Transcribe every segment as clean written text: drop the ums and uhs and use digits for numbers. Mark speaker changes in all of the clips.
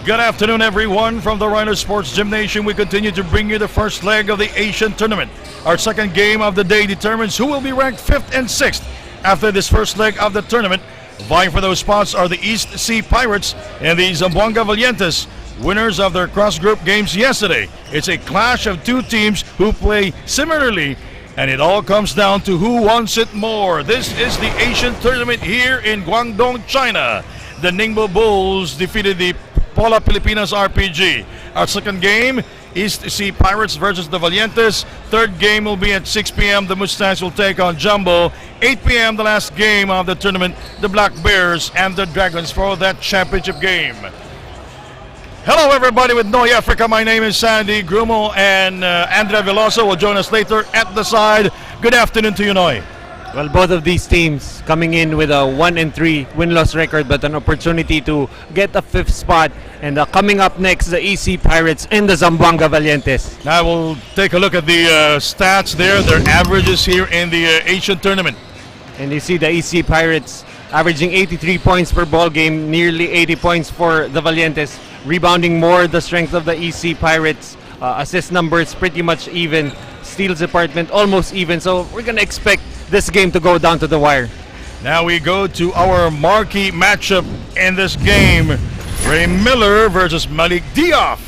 Speaker 1: Good afternoon, everyone. From the Rhino Sports Gymnasium, we continue to bring you the first leg of the Asian Tournament. Our second game of the day determines who will be ranked 5th and 6th after this first leg of the tournament. Vying for those spots are the East Sea Pirates and the Zamboanga Valientes, winners of their cross-group games yesterday. It's a clash of two teams who play similarly, and it all comes down to who wants it more. This is the Asian Tournament here in Guangdong, China. The Ningbo Bulls defeated the Pola Pilipinas RPG. Our second game, East Sea Pirates versus the Valientes. Third game will be at 6 p.m. The Mustangs will take on Jumbo. 8 p.m. the last game of the tournament, the Black Bears and the Dragons for that championship game. Hello everybody with Noy Africa. My name is Sandy Grumo, and Andrea Veloso will join us later at the side. Good afternoon to you, Noy.
Speaker 2: Well, both of these teams coming in with a 1-3 win-loss record, but an opportunity to get a 5th spot. And coming up next, the EC Pirates and the Zamboanga Valientes.
Speaker 1: Now we'll take a look at the stats there, their averages here in the Asian Tournament.
Speaker 2: And you see the EC Pirates averaging 83 points per ball game, nearly 80 points for the Valientes. Rebounding more, the strength of the EC Pirates. Assist numbers pretty much even. Steals department almost even. So we're going to expect this game to go down to the wire.
Speaker 1: Now we go to our marquee matchup in this game. Ray Miller versus Malik Diop,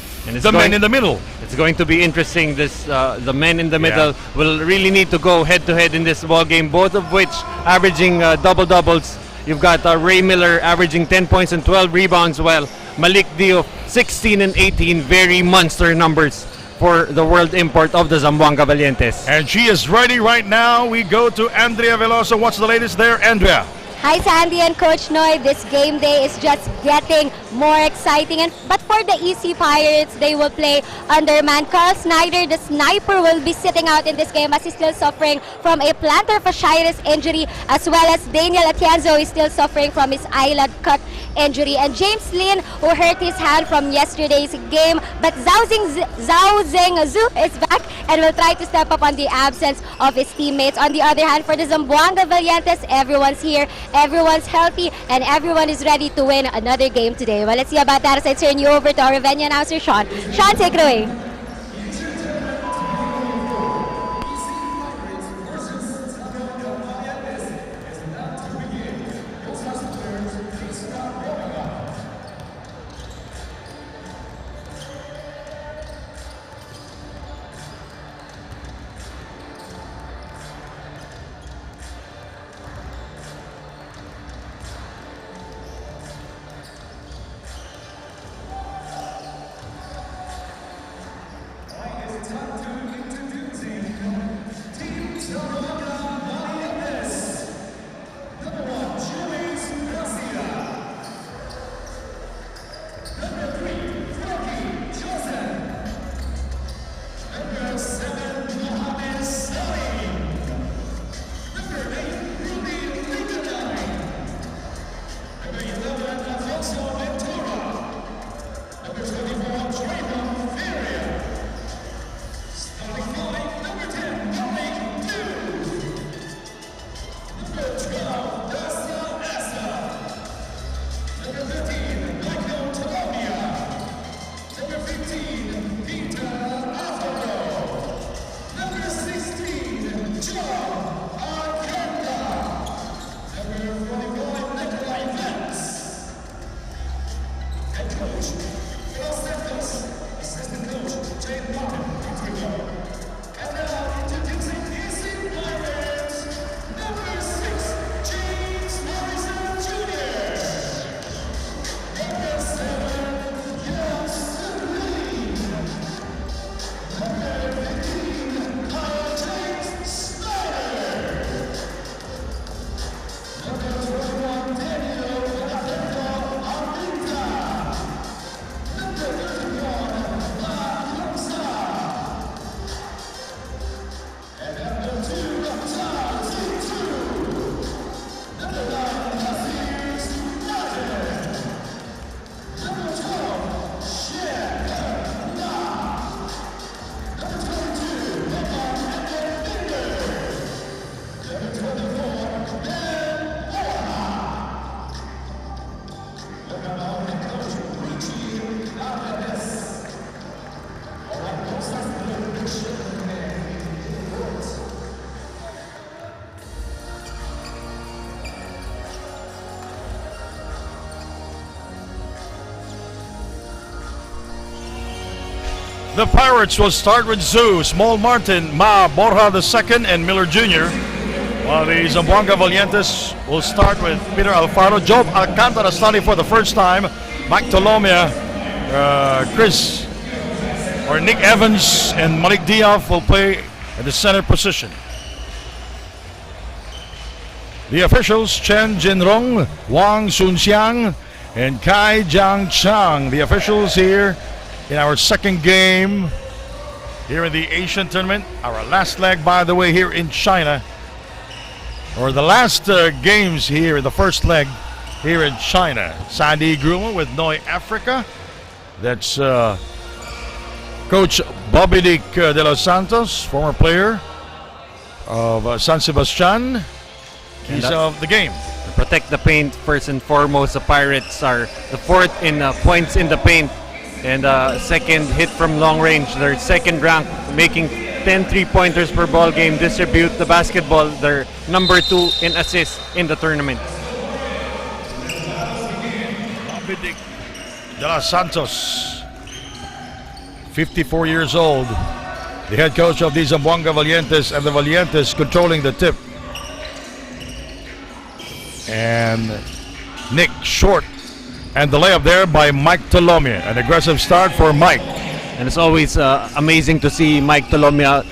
Speaker 1: the men in the middle.
Speaker 2: It's going to be interesting. The men in the middle will really need to go head-to-head in this ball game, both of which averaging double-doubles. You've got Ray Miller averaging 10 points and 12 rebounds, while Malik Diop 16 and 18, very monster numbers for the world import of the Zamboanga Valientes.
Speaker 1: And she is ready right now. We go to Andrea Veloso. What's the latest there, Andrea?
Speaker 3: Hi Sandy and Coach Noy, this game day is just getting more exciting. But for the EC Pirates, they will play under man. Carl Snyder, the sniper, will be sitting out in this game as he's still suffering from a plantar fasciitis injury, as well as Daniel Atienzo is still suffering from his eyelid cut injury. And James Lin, who hurt his hand from yesterday's game, but Zhao Zhengzhu is back and will try to step up on the absence of his teammates. On the other hand, for the Zamboanga Valientes, everyone's here, everyone's healthy, and everyone is ready to win another game today. Well, let's see about that as I turn you over to our venue announcer, Sean. Sean, take it away.
Speaker 1: The Pirates will start with Zoo, Small Martin, Ma, Borja II, and Miller Jr. While the Zamboanga Valientes will start with Peter Alfaro, Job Alcantara starting for the first time, Mike Tolomia, Chris or Nick Evans, and Malik Diaf will play at the center position. The officials, Chen Jinrong, Wang Sunxiang, and Kai Jiang Chang. The officials here in our second game here in the Asian tournament. Our last leg, by the way, here in China. Or the last games here in the first leg here in China. Sandy Gruma with Noi Africa. That's Coach Bobby de los Santos, former player of San Sebastian. He's of the game.
Speaker 2: Protect the paint first and foremost. The Pirates are the fourth in points in the paint and second hit from long range. They're second ranked, making 10 3-pointers per ball game. Distribute the basketball. They're number 2 in assists in the tournament.
Speaker 1: Bobby de los Santos, 54 years old, the head coach of the Zamboanga Valientes, and the Valientes controlling the tip. And Nick Short, and the layup there by Mike Tolomia. An aggressive start for Mike.
Speaker 2: And it's always amazing to see Mike Tolomia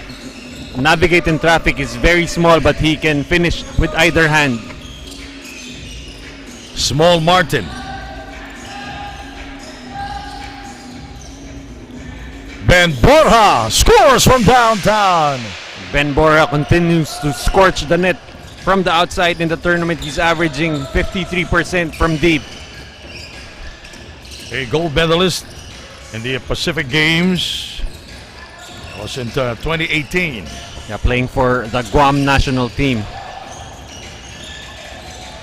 Speaker 2: navigate in traffic. He's very small, but he can finish with either hand.
Speaker 1: Small Martin. Ben Borja scores from downtown.
Speaker 2: Ben Borja continues to scorch the net from the outside in the tournament. He's averaging 53% from deep.
Speaker 1: A gold medalist in the Pacific Games. Was in 2018.
Speaker 2: Yeah, playing for the Guam national team.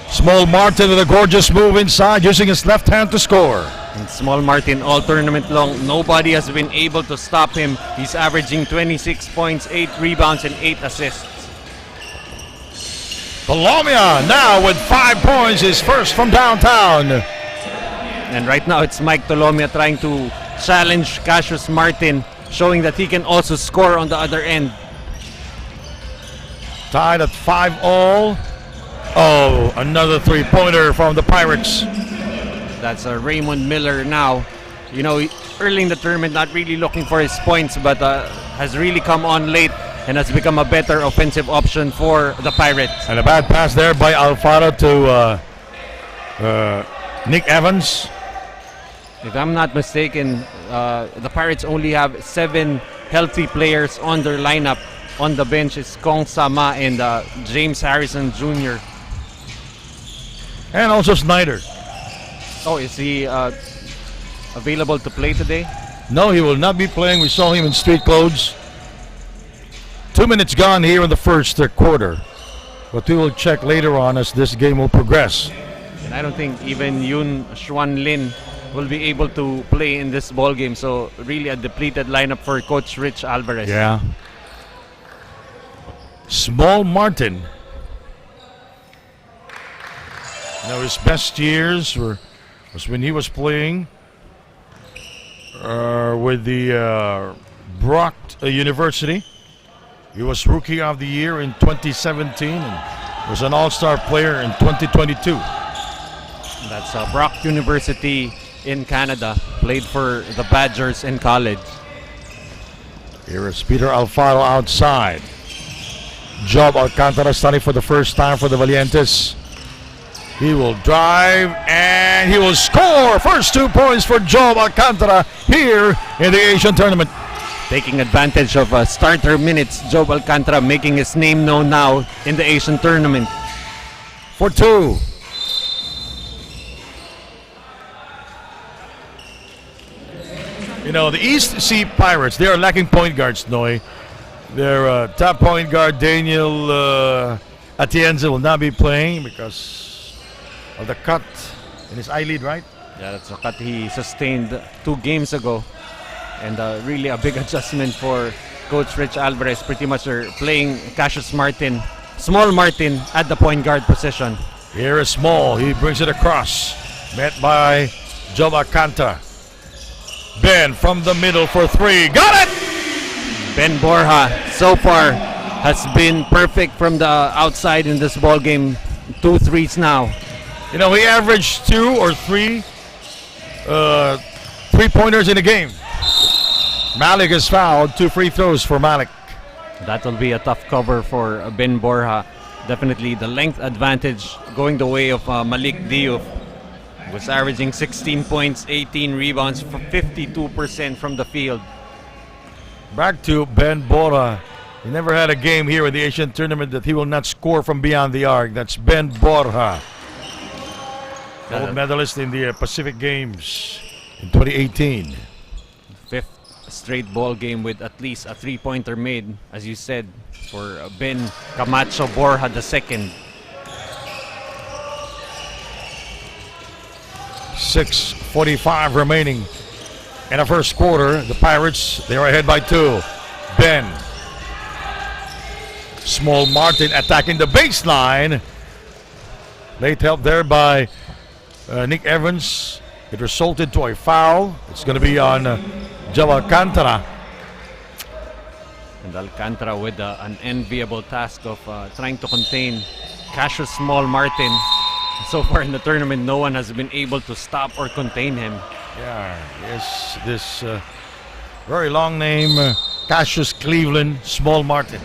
Speaker 1: Small Martin with a gorgeous move inside, using his left hand to score.
Speaker 2: And Small Martin all tournament long, nobody has been able to stop him. He's averaging 26 points, 8 rebounds, and 8 assists.
Speaker 1: Tolomia now with 5 points, his first from downtown.
Speaker 2: And right now it's Mike Tolomia trying to challenge Cassius Martin, showing that he can also score on the other end.
Speaker 1: Tied at 5-all. Oh, another 3-pointer from the Pirates.
Speaker 2: That's Raymond Miller now. You know, early in the tournament, not really looking for his points, but has really come on late and has become a better offensive option for the Pirates.
Speaker 1: And a bad pass there by Alfaro to Nick Evans.
Speaker 2: If I'm not mistaken, the Pirates only have 7 healthy players on their lineup. On the bench is Kong Sama and James Harrison Jr.
Speaker 1: And also Snyder.
Speaker 2: Oh, is he available to play today?
Speaker 1: No, he will not be playing. We saw him in street clothes. 2 minutes gone here in the first quarter. But we will check later on as this game will progress.
Speaker 2: And I don't think even Yun Xuan Lin will be able to play in this ball game. So really a depleted lineup for Coach Rich Alvarez.
Speaker 1: Yeah. Small Martin. Now his best years was when he was playing with the Brock University. He was Rookie of the Year in 2017 and was an All-Star player in 2022.
Speaker 2: That's Brock University in Canada. Played for the Badgers in college.
Speaker 1: Here is Peter Alfaro outside. Job Alcantara starting for the first time for the Valientes. He will drive and he will score. First 2 points for Job Alcantara here in the Asian tournament.
Speaker 2: Taking advantage of starter minutes, Job Alcantara making his name known now in the Asian tournament.
Speaker 1: For 2. You know, the East Sea Pirates, they are lacking point guards, Noy. Their top point guard, Daniel Atienza, will not be playing because of the cut in his eyelid, right?
Speaker 2: Yeah, that's a cut he sustained 2 games ago. And really a big adjustment for Coach Rich Alvarez. Pretty much they're playing Cassius Martin, Small Martin at the point guard position.
Speaker 1: Here is Small. He brings it across. Met by Job Alcantara. Ben from the middle for three. Got it!
Speaker 2: Ben Borja so far has been perfect from the outside in this ball game. 2 threes now.
Speaker 1: You know, he averaged 2 or 3 3-pointers in a game. Malik is fouled. 2 free throws for Malik.
Speaker 2: That will be a tough cover for Ben Borja. Definitely the length advantage going the way of Malik Diouf. Was averaging 16 points, 18 rebounds, for 52% from the field.
Speaker 1: Back to Ben Borja. He never had a game here in the Asian tournament that he will not score from beyond the arc. That's Ben Borja, gold medalist in the Pacific Games in 2018.
Speaker 2: Fifth straight ball game with at least a 3-pointer made, as you said, for Ben Camacho Borja II.
Speaker 1: 6:45 remaining in the first quarter. The Pirates, they are ahead by 2. Ben. Small Martin attacking the baseline. Late help there by Nick Evans. It resulted to a foul. It's going to be on Joe Alcantara.
Speaker 2: And Alcantara with an enviable task of trying to contain Cassius Small Martin. So far in the tournament, no one has been able to stop or contain him.
Speaker 1: Yeah, yes, this very long name, Cassius Cleveland Small Martin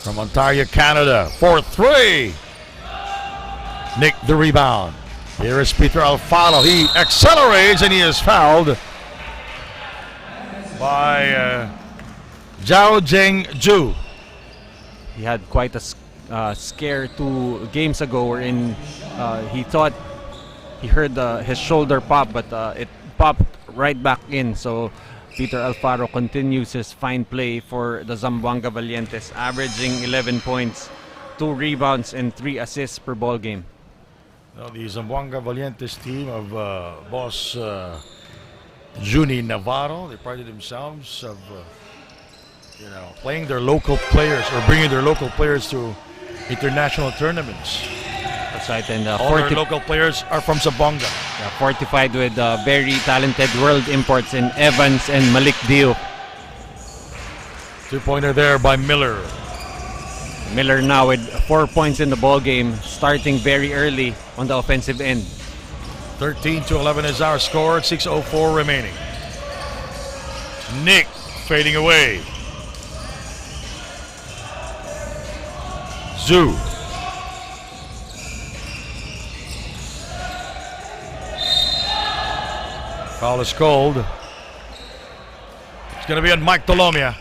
Speaker 1: from Ontario, Canada. 4-3. Nick the rebound. Here is Peter Alfaro. He accelerates and he is fouled by Zhao Zhengju.
Speaker 2: He had quite a scare 2 games ago wherein he thought he heard his shoulder pop, but it popped right back in. So Peter Alfaro continues his fine play for the Zamboanga Valientes, averaging 11 points, 2 rebounds, and 3 assists per ball game.
Speaker 1: Now, the Zamboanga Valientes team of boss Juni Navarro, they prided themselves of playing their local players or bringing their local players to international tournaments.
Speaker 2: That's right, and
Speaker 1: all their local players are from Zamboanga.
Speaker 2: Fortified with very talented world imports in Evans and Malik Diouf.
Speaker 1: 2-pointer there by Miller.
Speaker 2: Miller now with 4 points in the ball game, starting very early on the offensive end.
Speaker 1: 13-11 is our score. 6:04 remaining. Nick fading away. Zhu. Foul is called. It's going to be on Mike Tolomia.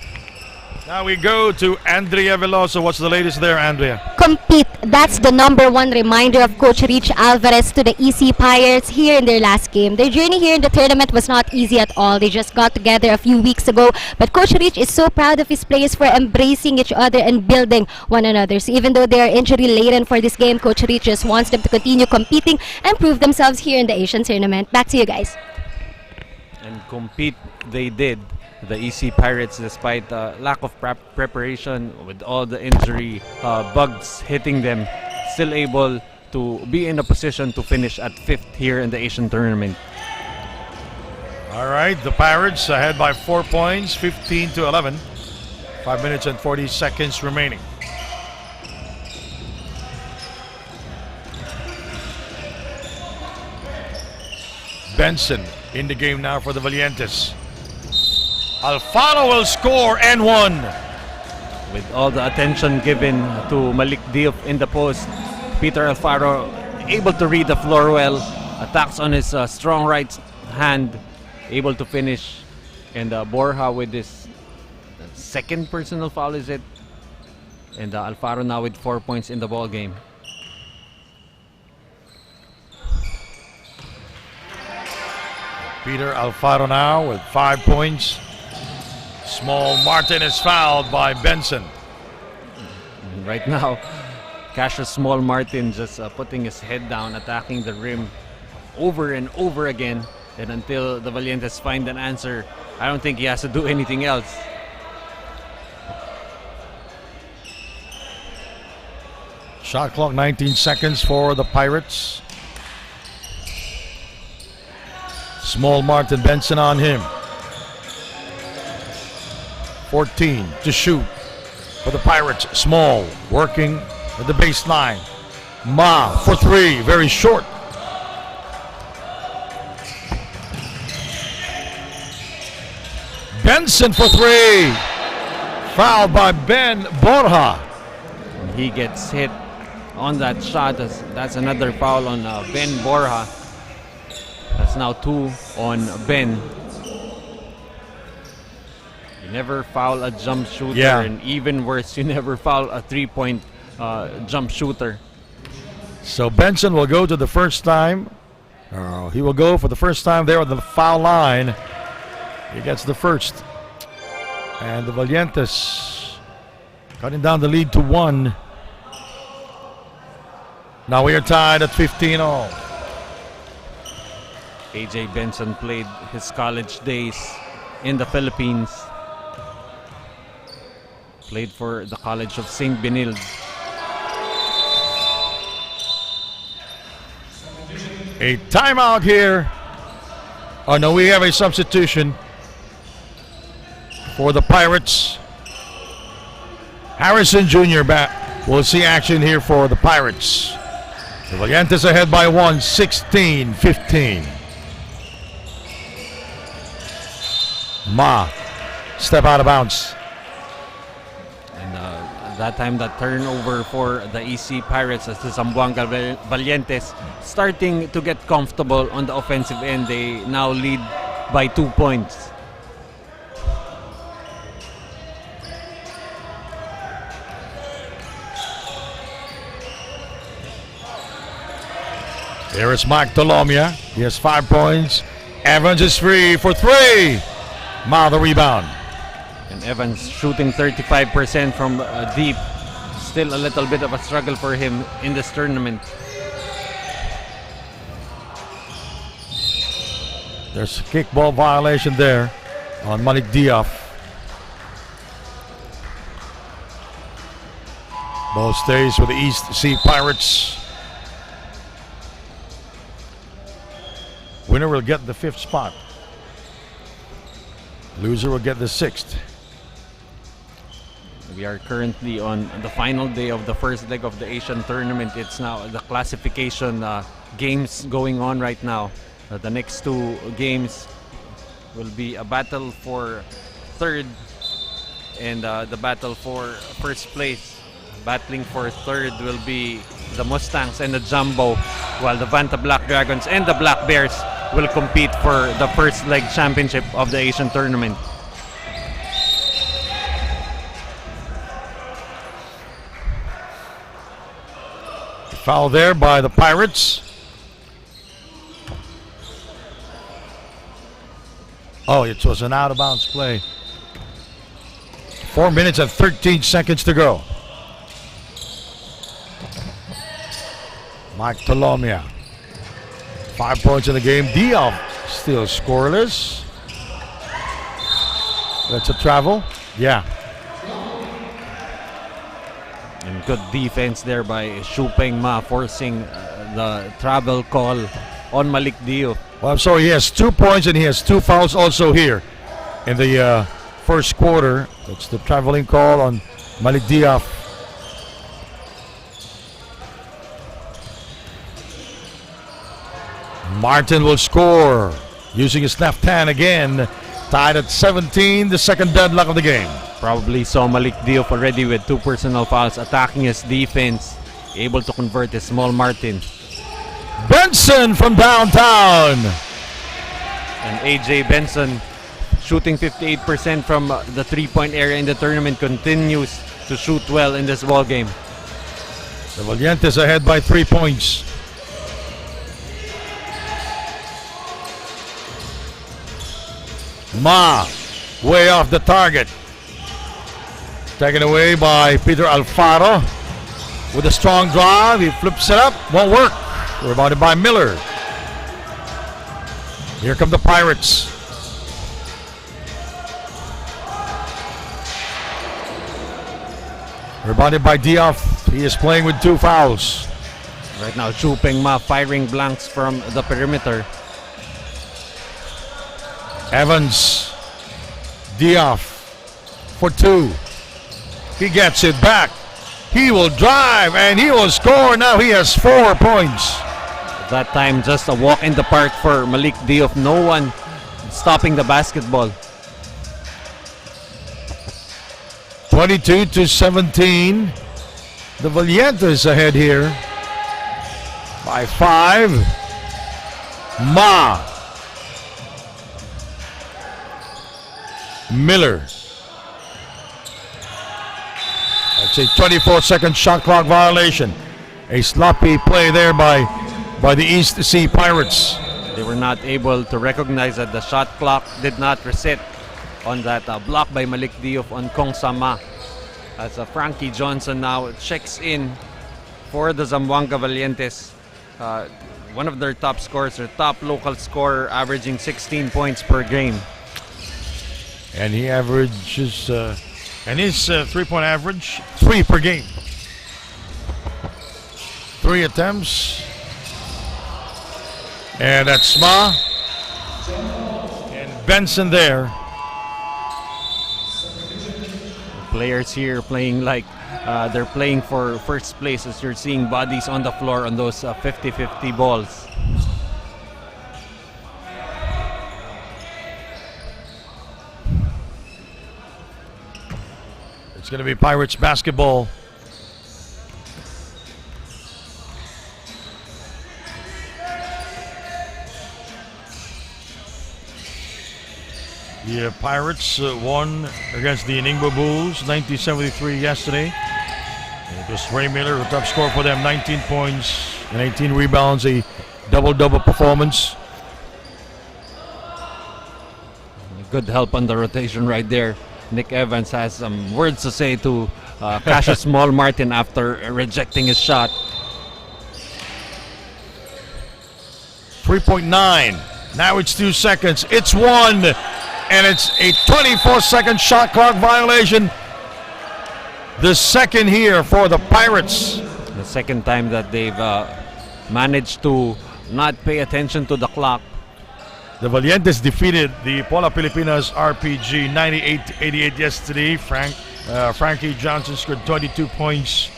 Speaker 1: Now we go to Andrea Veloso. What's the latest there, Andrea?
Speaker 3: Compete. That's the #1 reminder of Coach Rich Alvarez to the EC Pirates here in their last game. Their journey here in the tournament was not easy at all. They just got together a few weeks ago, but Coach Rich is so proud of his players for embracing each other and building one another. So even though they are injury laden for this game, Coach Rich just wants them to continue competing and prove themselves here in the Asian tournament. Back to you guys.
Speaker 2: And compete they did. The EC Pirates, despite lack of preparation, with all the injury bugs hitting them, still able to be in a position to finish at 5th here in the Asian tournament.
Speaker 1: All right, the Pirates ahead by 4 points, 15-11. 5 minutes and 40 seconds remaining. Benson in the game now for the Valientes. Alfaro will score and 1.
Speaker 2: With all the attention given to Malik Diouf in the post, Peter Alfaro able to read the floor well, attacks on his strong right hand, able to finish. And Borja with his second personal foul, is it? And Alfaro now with 4 points in the ball game.
Speaker 1: Peter Alfaro now with 5 points. Small Martin is fouled by Benson.
Speaker 2: Right now, Cassius Small Martin just putting his head down, attacking the rim over and over again. And until the Valientes find an answer, I don't think he has to do anything else.
Speaker 1: Shot clock 19 seconds for the Pirates. Small Martin, Benson on him. 14 to shoot for the Pirates. Small working at the baseline. Ma for three, very short. Benson for three. Fouled by Ben Borja.
Speaker 2: He gets hit on that shot. That's another foul on Ben Borja. That's now 2 on Ben. You never foul a jump shooter,
Speaker 1: Yeah.
Speaker 2: and even worse, you never foul a 3-point jump shooter.
Speaker 1: So Benson will go to the first time. He will go for the first time there on the foul line. He gets the first. And the Valientes cutting down the lead to 1. Now we are tied at 15 all.
Speaker 2: AJ Benson played his college days in the Philippines. Played for the College of St. Benilde.
Speaker 1: A timeout here. Oh no, we have a substitution for the Pirates. Harrison Jr. back. We'll see action here for the Pirates. The Valientes ahead by 1, 16-15. Ma, step out of bounds.
Speaker 2: And that time, that turnover for the EC Pirates as the Zamboanga Valientes starting to get comfortable on the offensive end. They now lead by 2 points.
Speaker 1: There is Mike Tolomia. He has 5 points. Evans is free for 3. Ma the rebound.
Speaker 2: And Evans shooting 35% from deep. Still a little bit of a struggle for him in this tournament.
Speaker 1: There's a kickball violation there on Malik Diop. Ball stays with the East Sea Pirates. Winner will get the 5th spot. Loser will get the 6th.
Speaker 2: We are currently on the final day of the first leg of the Asian tournament. It's now the classification games going on right now. The next 2 games will be a battle for 3rd and the battle for 1st place. Battling for 3rd will be the Mustangs and the Jumbo, while the Vanta Black Dragons and the Black Bears will compete for the first leg championship of the Asian tournament.
Speaker 1: Foul there by the Pirates. Oh, it was an out of bounds play. 4 minutes and 13 seconds to go. Mike Tolomia. 5 points in the game. Diop still scoreless. That's a travel. Yeah.
Speaker 2: And good defense there by Shupeng Ma, forcing the travel call on Malik Diop.
Speaker 1: Well, I'm sorry, he has 2 points and he has 2 fouls also here in the first quarter. That's the traveling call on Malik Diop. Martin will score using his left hand again. Tied at 17, the second deadlock of the game.
Speaker 2: Probably saw Malik Diop already with 2 personal fouls, attacking his defense, able to convert his Small Martin.
Speaker 1: Benson from downtown.
Speaker 2: And AJ Benson, shooting 58% from the 3-point area in the tournament, continues to shoot well in this ball game.
Speaker 1: The Valientes ahead by 3 points. Ma, way off the target. Taken away by Peter Alfaro. With a strong drive, he flips it up. Won't work. Rebounded by Miller. Here come the Pirates. Rebounded by Diop. He is playing with 2 fouls.
Speaker 2: Right now, Chupeng Ma firing blanks from the perimeter.
Speaker 1: Evans. Dioff for 2. He gets it back. He will drive and he will score. Now he has 4 points.
Speaker 2: That time, just a walk in the park for Malik Diouf. No one stopping the basketball.
Speaker 1: 22-17. The Valientes ahead here by 5. Ma. Miller. That's a 24-second shot clock violation. A sloppy play there by the East Sea Pirates.
Speaker 2: They were not able to recognize that the shot clock did not reset on that block by Malik Diouf on Kong Sama. As Frankie Johnson now checks in for the Zamboanga Valientes. One of their top scorers, their top local scorer, averaging 16 points per game.
Speaker 1: And he averages, and his 3-point average, 3 per game. 3 attempts. And that's Ma. And Benson there.
Speaker 2: Players here playing like they're playing for first place, as you're seeing bodies on the floor on those 50-50 balls.
Speaker 1: It's going to be Pirates basketball. The Pirates won against the Ningbo Bulls 1973 yesterday. It was Ray Miller who top scorer for them, 19 points and 18 rebounds, a double-double performance.
Speaker 2: Good help on the rotation right there. Nick Evans has some words to say to Cassius Small Martin after rejecting his shot.
Speaker 1: 3.9. Now it's 2 seconds. It's 1. And it's a 24-second shot clock violation. The second here for the Pirates.
Speaker 2: The second time that they've managed to not pay attention to the clock.
Speaker 1: The Valientes defeated the Pola Pilipinas RPG 98-88 yesterday. Frankie Johnson scored 22 points.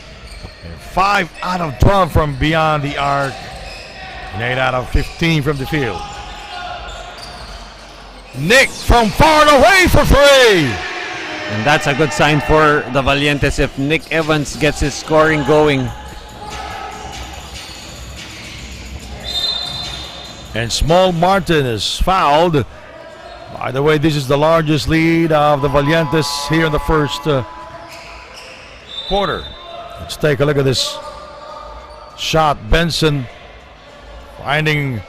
Speaker 1: 5 out of 12 from beyond the arc. And 8 out of 15 from the field. Nick from far and away for 3.
Speaker 2: And that's a good sign for the Valientes if Nick Evans gets his scoring going.
Speaker 1: And Small Martin is fouled. By the way, this is the largest lead of the Valientes here in the first quarter. Let's take a look at this shot. Benson finding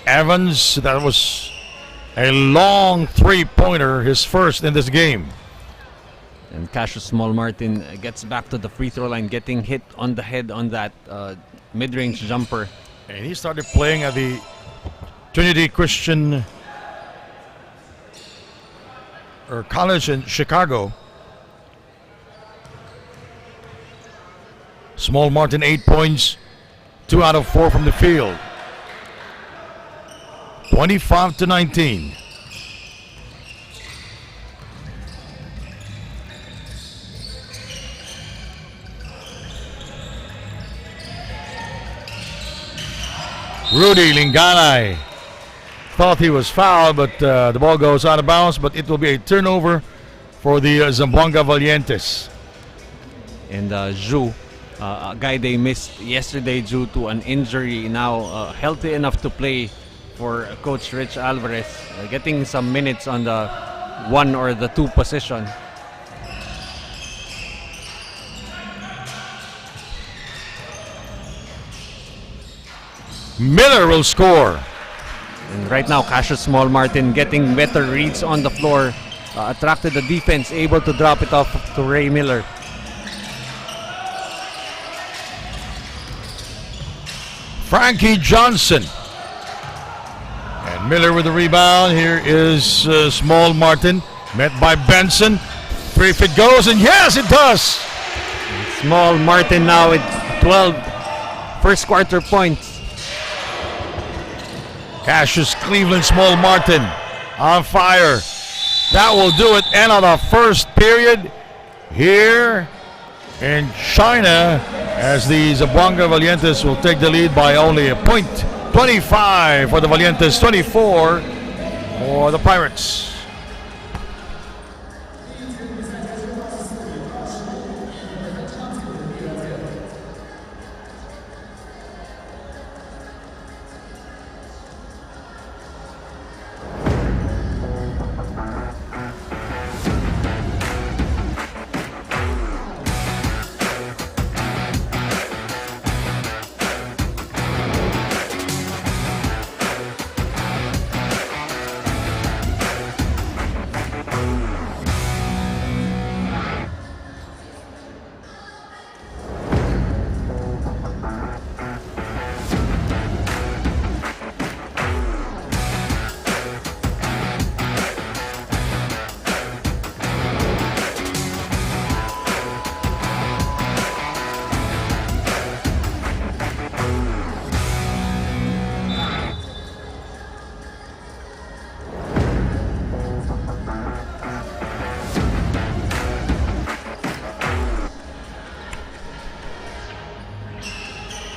Speaker 1: Evans. That was a long 3-pointer, his first in this game.
Speaker 2: And Cassius Small Martin gets back to the free throw line, getting hit on the head on that mid-range jumper.
Speaker 1: And he started playing at the Trinity Christian College in Chicago. Small Martin, 8 points, 2 out of 4 from the field. 25-19. Rudy Linganay thought he was fouled, but the ball goes out of bounds, but it will be a turnover for the Zamboanga Valientes.
Speaker 2: And Zhu, a guy they missed yesterday due to an injury, now healthy enough to play for Coach Rich Alvarez, getting some minutes on the 1 or the 2 position.
Speaker 1: Miller will score.
Speaker 2: And right now, Cassius Small Martin getting better reads on the floor, attracted the defense, able to drop it off to Ray Miller.
Speaker 1: Frankie Johnson. And Miller with the rebound. Here is Small Martin, met by Benson. 3 if it goes, and yes, it does.
Speaker 2: Small Martin now with 12 first quarter points.
Speaker 1: Cassius Cleveland, Small Martin on fire. That will do it. End of the first period here in China, as the Zamboanga Valientes will take the lead by only a point. 25 for the Valientes, 24 for the Pirates.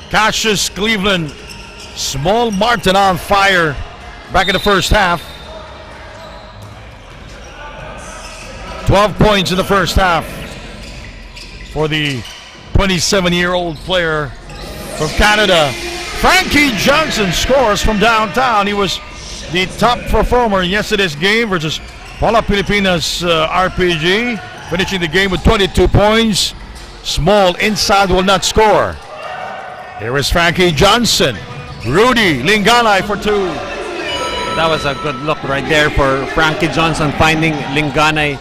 Speaker 1: Cassius Cleveland, Small Martin on fire back in the first half. 12 points in the first half for the 27-year-old player from Canada. Frankie Johnson scores from downtown. He was the top performer in yesterday's game versus Paula Pilipinas RPG, finishing the game with 22 points. Small inside will not score. Here is Frankie Johnson. Rudy Linganay for two.
Speaker 2: That was a good look right there for Frankie Johnson, finding Linganay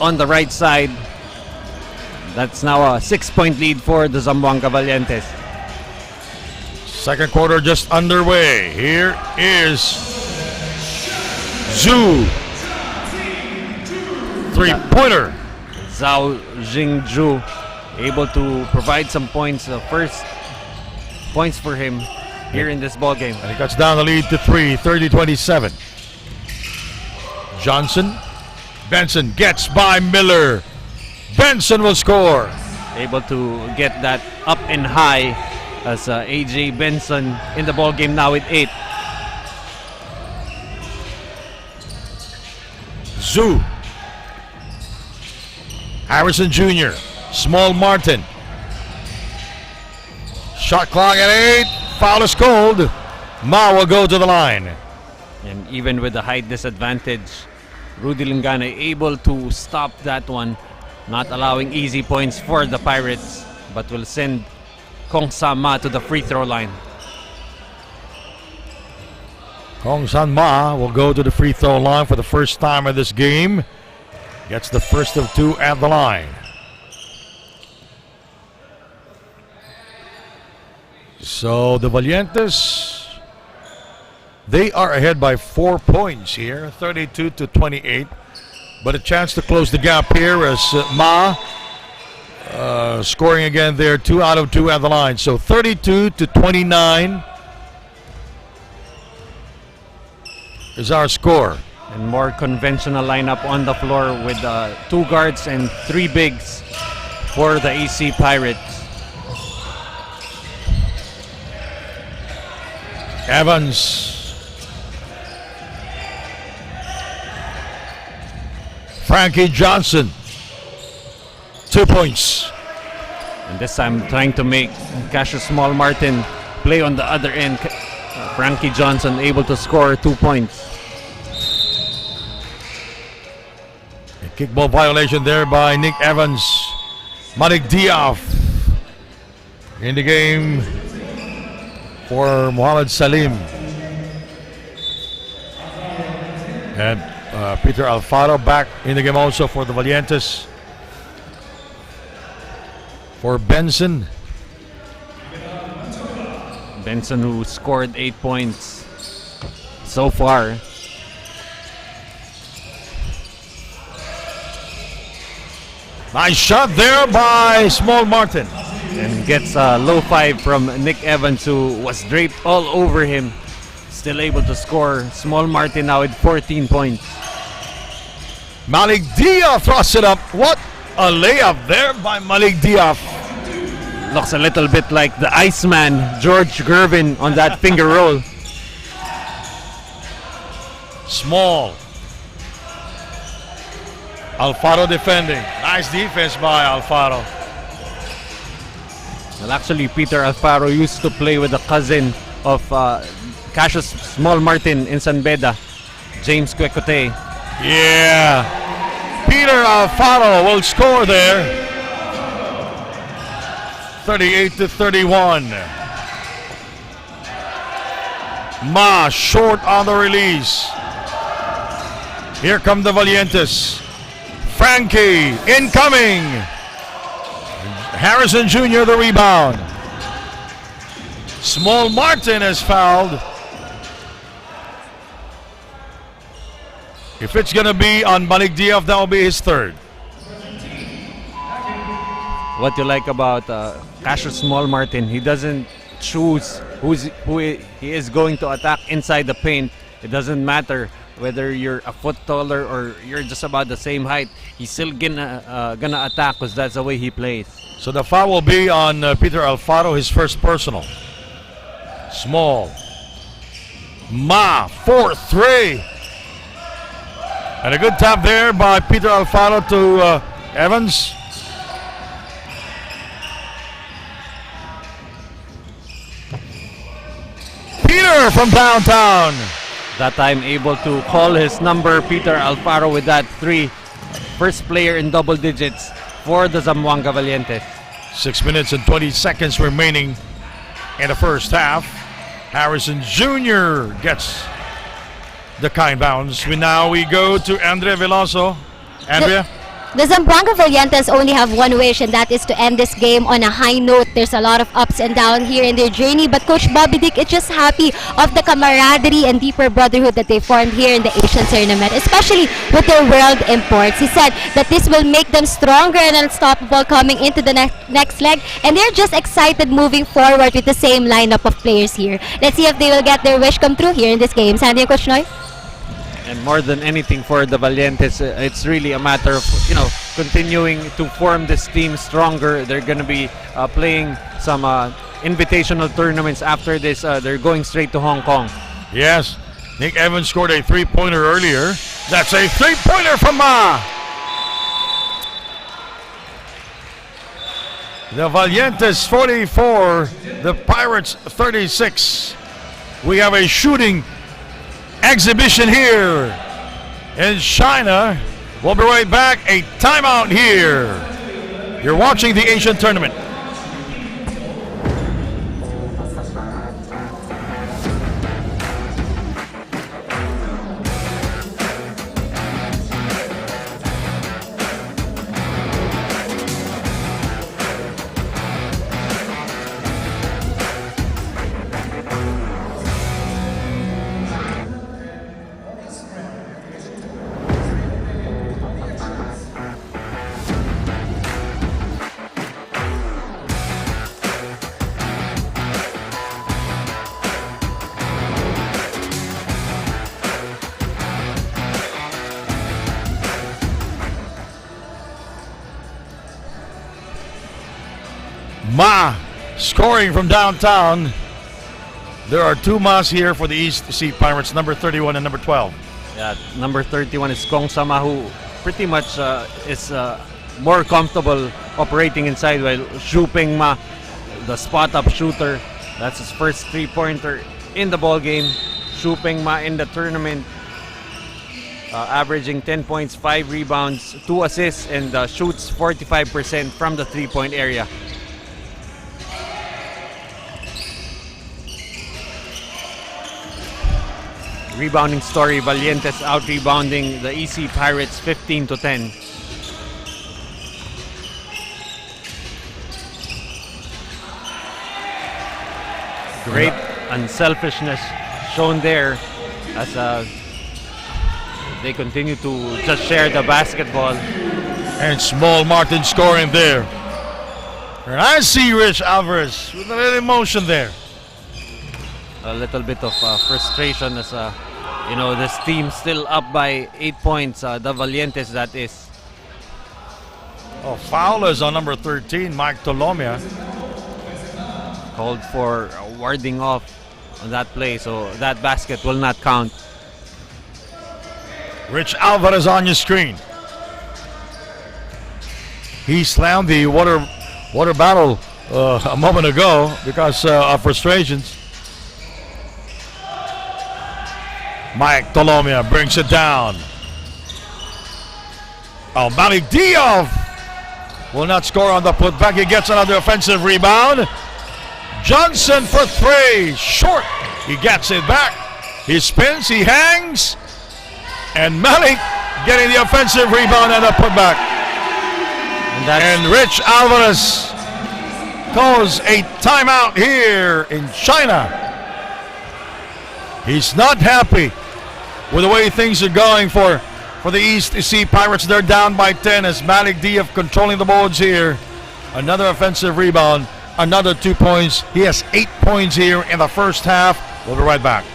Speaker 2: on the right side. That's now a 6-point lead for the Zamboanga Valientes.
Speaker 1: Second quarter just underway. Here is Zhu. Three-pointer.
Speaker 2: Zhao Jingzhu able to provide some points. First points for him here in this ball game.
Speaker 1: And he cuts down the lead to 30-27. Johnson. Benson gets by Miller. Benson will score.
Speaker 2: Able to get that up and high as AJ Benson in the ball game now with 8.
Speaker 1: Zhu. Harrison Jr. Small Martin. Shot clock at 8. Foul is called. Ma will go to the line.
Speaker 2: And even with the height disadvantage, Rudy Linganay able to stop that one, not allowing easy points for the Pirates, but will send Kong San Ma to the free throw line.
Speaker 1: Kong San Ma will go to the free throw line for the first time in this game. Gets the first of two at the line. So the Valientes, they are ahead by 4 points here, 32-28. But a chance to close the gap here as Ma scoring again there, 2 out of 2 at the line. So 32-29 is our score.
Speaker 2: And more conventional lineup on the floor with 2 guards and 3 bigs for the AC Pirates.
Speaker 1: Evans. Frankie Johnson. 2 points.
Speaker 2: And this time trying to make Cassius Small Martin play on the other end. Frankie Johnson able to score 2 points.
Speaker 1: A kickball violation there by Nick Evans. Malik Diaf in the game for Mohamed Salim. And Peter Alfaro back in the game also for the Valientes. For Benson.
Speaker 2: Benson, who scored 8 points so far.
Speaker 1: Nice shot there by Small Martin.
Speaker 2: And gets a low 5 from Nick Evans, who was draped all over him. still able to score. Small Martin now with 14 points.
Speaker 1: Malik Diaf throws it up. What a layup there by Malik Diaf.
Speaker 2: Looks a little bit like the Iceman, George Gervin, on that finger roll.
Speaker 1: Small. Alfaro defending. Nice defense by Alfaro.
Speaker 2: Well, actually, Peter Alfaro used to play with the cousin of Cassius Small Martin in San Beda, James Quecote.
Speaker 1: Yeah. Peter Alfaro will score there. 38-31. Ma short on the release. Here come the Valientes. Frankie incoming. Harrison Jr. the rebound. Small Martin is fouled. If it's going to be on Malik Diaf, that will be his third.
Speaker 2: What you like about Cassius Small Martin, he doesn't choose who he is going to attack inside the paint. It doesn't matter whether you're a foot taller or you're just about the same height. He's still gonna attack because that's the way he plays.
Speaker 1: So the foul will be on Peter Alfaro, his first personal. Small. Ma, 4-3. And a good tap there by Peter Alfaro to Evans. Peter from downtown.
Speaker 2: That time able to call his number, Peter Alfaro, with that three. First player in double digits for the Zamboanga Valientes.
Speaker 1: 6 minutes and 20 seconds remaining in the first half. Harrison Jr. gets the kind bounce. Now we go to Andrea Veloso. Andrea?
Speaker 3: The Zamboanga Valientes only have one wish, and that is to end this game on a high note. There's a lot of ups and downs here in their journey, but Coach Bobby Dick is just happy of the camaraderie and deeper brotherhood that they formed here in the Asian tournament, especially with their world imports. He said that this will make them stronger and unstoppable coming into the next leg, and they're just excited moving forward with the same lineup of players here. Let's see if they will get their wish come true here in this game. Sandy and Coach Noy?
Speaker 2: And more than anything for the Valientes, it's really a matter of continuing to form this team stronger. They're going to be playing some invitational tournaments after this. They're going straight to Hong Kong.
Speaker 1: Yes. Nick Evans scored a three-pointer earlier. That's a three-pointer from Ma. The Valientes 44, the Pirates 36. We have a shooting exhibition here in China. We'll be right back. A timeout here. You're watching the Asian tournament. Ma scoring from downtown. There are two Mas here for the East Sea Pirates, number 31 and number 12.
Speaker 2: Yeah, number 31 is Kong Sama, who pretty much is more comfortable operating inside, while Xu Peng Ma, the spot-up shooter, that's his first three-pointer in the ball game. Xu Peng Ma in the tournament, averaging 10 points, 5 rebounds, 2 assists, and shoots 45% from the three-point area. Rebounding story, Valientes out-rebounding the EC Pirates 15-10. Great unselfishness shown there as they continue to just share the basketball.
Speaker 1: And Small Martin scoring there. And I see Rich Alvarez with a little emotion there.
Speaker 2: a little bit of frustration as this team still up by 8 points. The Valientes, that is.
Speaker 1: Oh, foul is on number 13, Mike Tolomia.
Speaker 2: Called for warding off on that play, so that basket will not count.
Speaker 1: Rich Alvarez on your screen. He slammed the water battle a moment ago because of frustrations. Mike Tolomia brings it down. Oh, Malik Diop will not score on the putback. He gets another offensive rebound. Johnson for three. Short. He gets it back. He spins. He hangs. And Malik getting the offensive rebound and a putback. And Rich Alvarez calls a timeout here in China. He's not happy with the way things are going for the East Sea Pirates. They're down by 10 as Malik Diop controlling the boards here. Another offensive rebound, another 2 points. He has 8 points here in the first half. We'll be right back.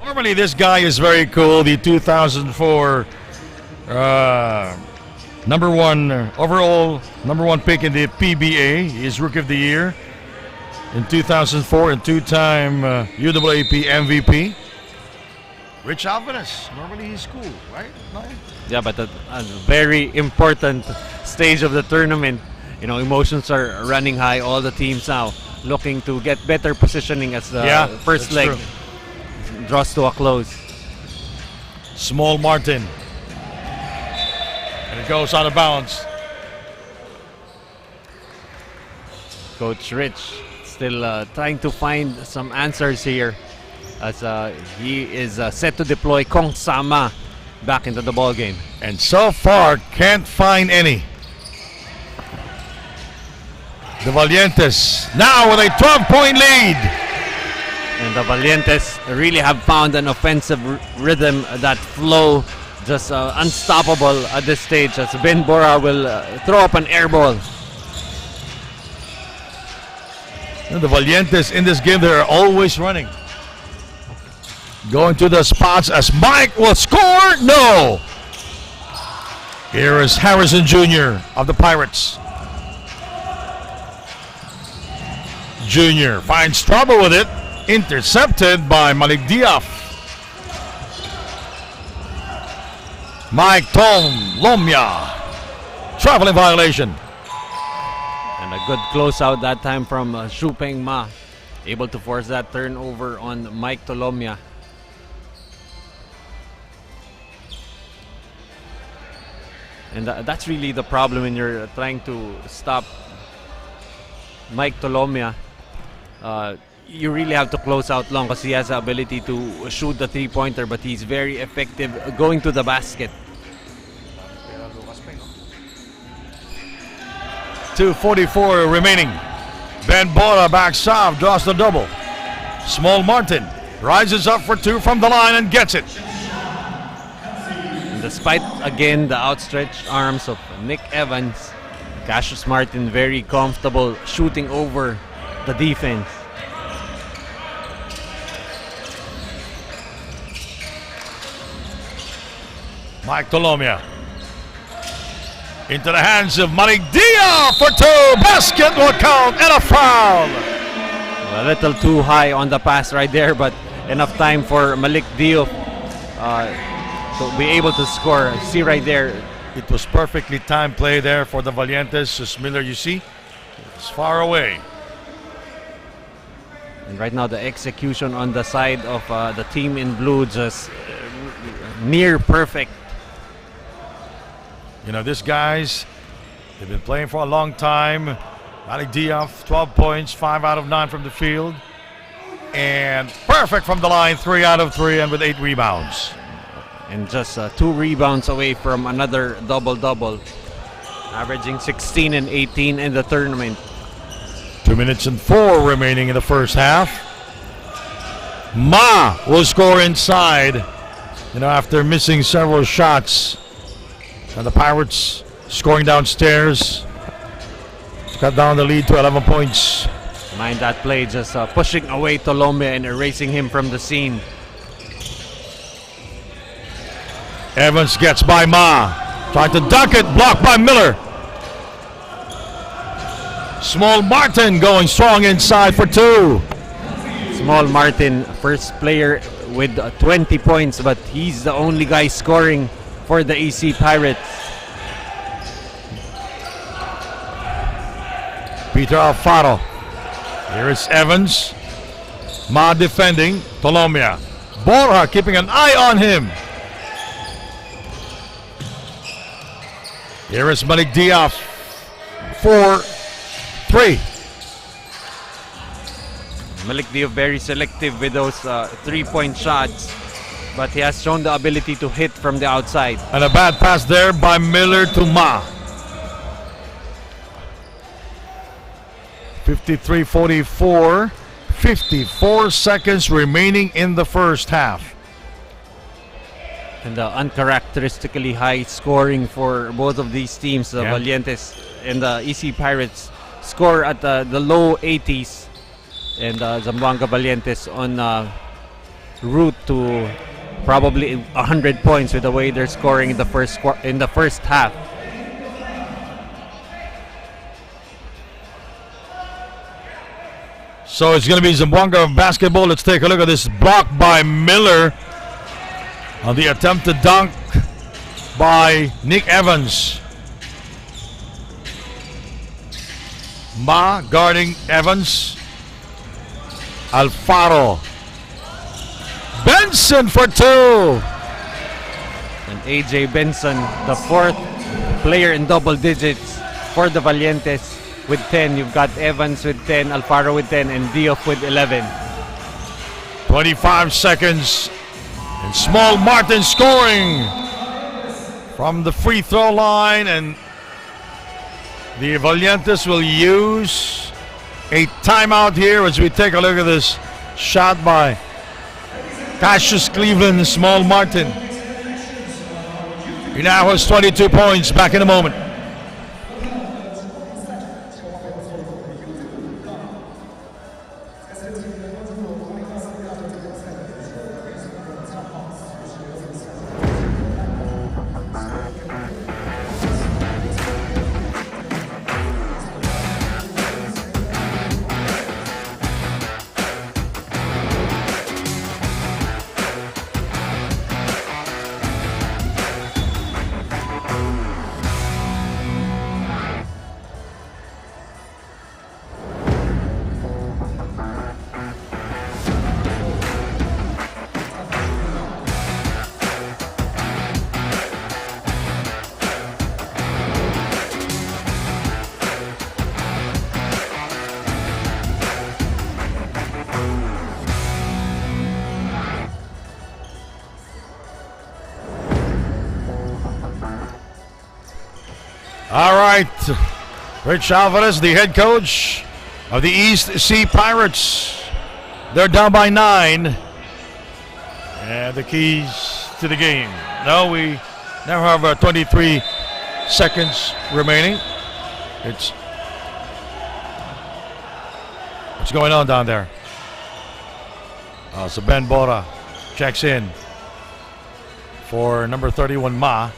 Speaker 1: Normally, this guy is very cool. The 2004 number one overall number one pick in the PBA. He is Rookie of the Year in 2004 and two-time UAAP MVP. Rich Alvarez. Normally he's cool, right? No?
Speaker 2: Yeah, but at a very important stage of the tournament, emotions are running high. All the teams now looking to get better positioning as the first leg draws to a close.
Speaker 1: Small Martin. And it goes out of bounds.
Speaker 2: Coach Rich still trying to find some answers here as he is set to deploy Kong Sama back into the ball game.
Speaker 1: And so far, can't find any. The Valientes now with a 12-point lead.
Speaker 2: And the Valientes really have found an offensive rhythm, that flow, just unstoppable at this stage as Ben Bora will throw up an air ball.
Speaker 1: And the Valientes in this game, they're always running. Going to the spots as Mike will score. No. Here is Harrison Jr. of the Pirates. Jr. finds trouble with it. Intercepted by Malik Diop. Mike Tolomia. Traveling violation.
Speaker 2: And a good closeout that time from Shu Peng Ma. Able to force that turnover on Mike Tolomia. And that's really the problem when you're trying to stop Mike Tolomia. You really have to close out long because he has the ability to shoot the three-pointer, but he's very effective going to the basket.
Speaker 1: 2:44 remaining. Ben Bora backs off, draws the double. Small Martin rises up for two from the line and gets it.
Speaker 2: And despite, again, the outstretched arms of Nick Evans, Cassius Martin very comfortable shooting over the defense.
Speaker 1: Mike Tolomia into the hands of Malik Diop for two. Basket will count and a foul.
Speaker 2: A little too high on the pass right there, but enough time for Malik Diop to be able to score. See right there.
Speaker 1: It was perfectly timed play there for the Valientes. As Miller, you see, it's far away.
Speaker 2: And right now the execution on the side of the team in blue just near perfect.
Speaker 1: You know, these guys, they've been playing for a long time. Malik Diaf, 12 points, 5 out of 9 from the field. And perfect from the line, 3 out of 3, and with 8 rebounds.
Speaker 2: And just 2 rebounds away from another double-double. Averaging 16 and 18 in the tournament.
Speaker 1: 2 minutes and 4 remaining in the first half. Ma will score inside. You know, after missing several shots. And the Pirates scoring downstairs. Cut down the lead to 11 points.
Speaker 2: Mind that play, just pushing away Tolombe and erasing him from the scene.
Speaker 1: Evans gets by Ma. Trying to duck it, blocked by Miller. Small Martin going strong inside for 2.
Speaker 2: Small Martin, first player with 20 points, but he's the only guy scoring for the EC Pirates.
Speaker 1: Peter Alfaro. Here is Evans. Ma defending. Tolomia. Borja keeping an eye on him. Here is Malik Diaf. 4-3.
Speaker 2: Malik Diop very selective with those 3-point shots, but he has shown the ability to hit from the outside.
Speaker 1: And a bad pass there by Miller to Ma. 53-44. 54 seconds remaining in the first half.
Speaker 2: And uncharacteristically high scoring for both of these teams. The Valientes and the EC Pirates score at the low 80s. And Zamboanga Valientes on route to probably 100 points with the way they're scoring in the first half.
Speaker 1: So it's going to be Zamboanga basketball. Let's take a look at this block by Miller on the attempted dunk by Nick Evans. Ma guarding Evans. Alfaro. Benson for 2.
Speaker 2: And AJ Benson, the 4th player in double digits for the Valientes with 10. You've got Evans with 10, Alfaro with 10, and Diop with 11.
Speaker 1: 25 seconds. And Small Martin scoring from the free throw line. And the Valientes will use a timeout here as we take a look at this shot by Cassius Cleveland and Small Martin. He now has 22 points. Back in a moment. All right, Rich Alvarez, the head coach of the East Sea Pirates. They're down by 9. And the keys to the game. Now we now have 23 seconds remaining. What's going on down there? So Ben Bora checks in for number 31, Ma.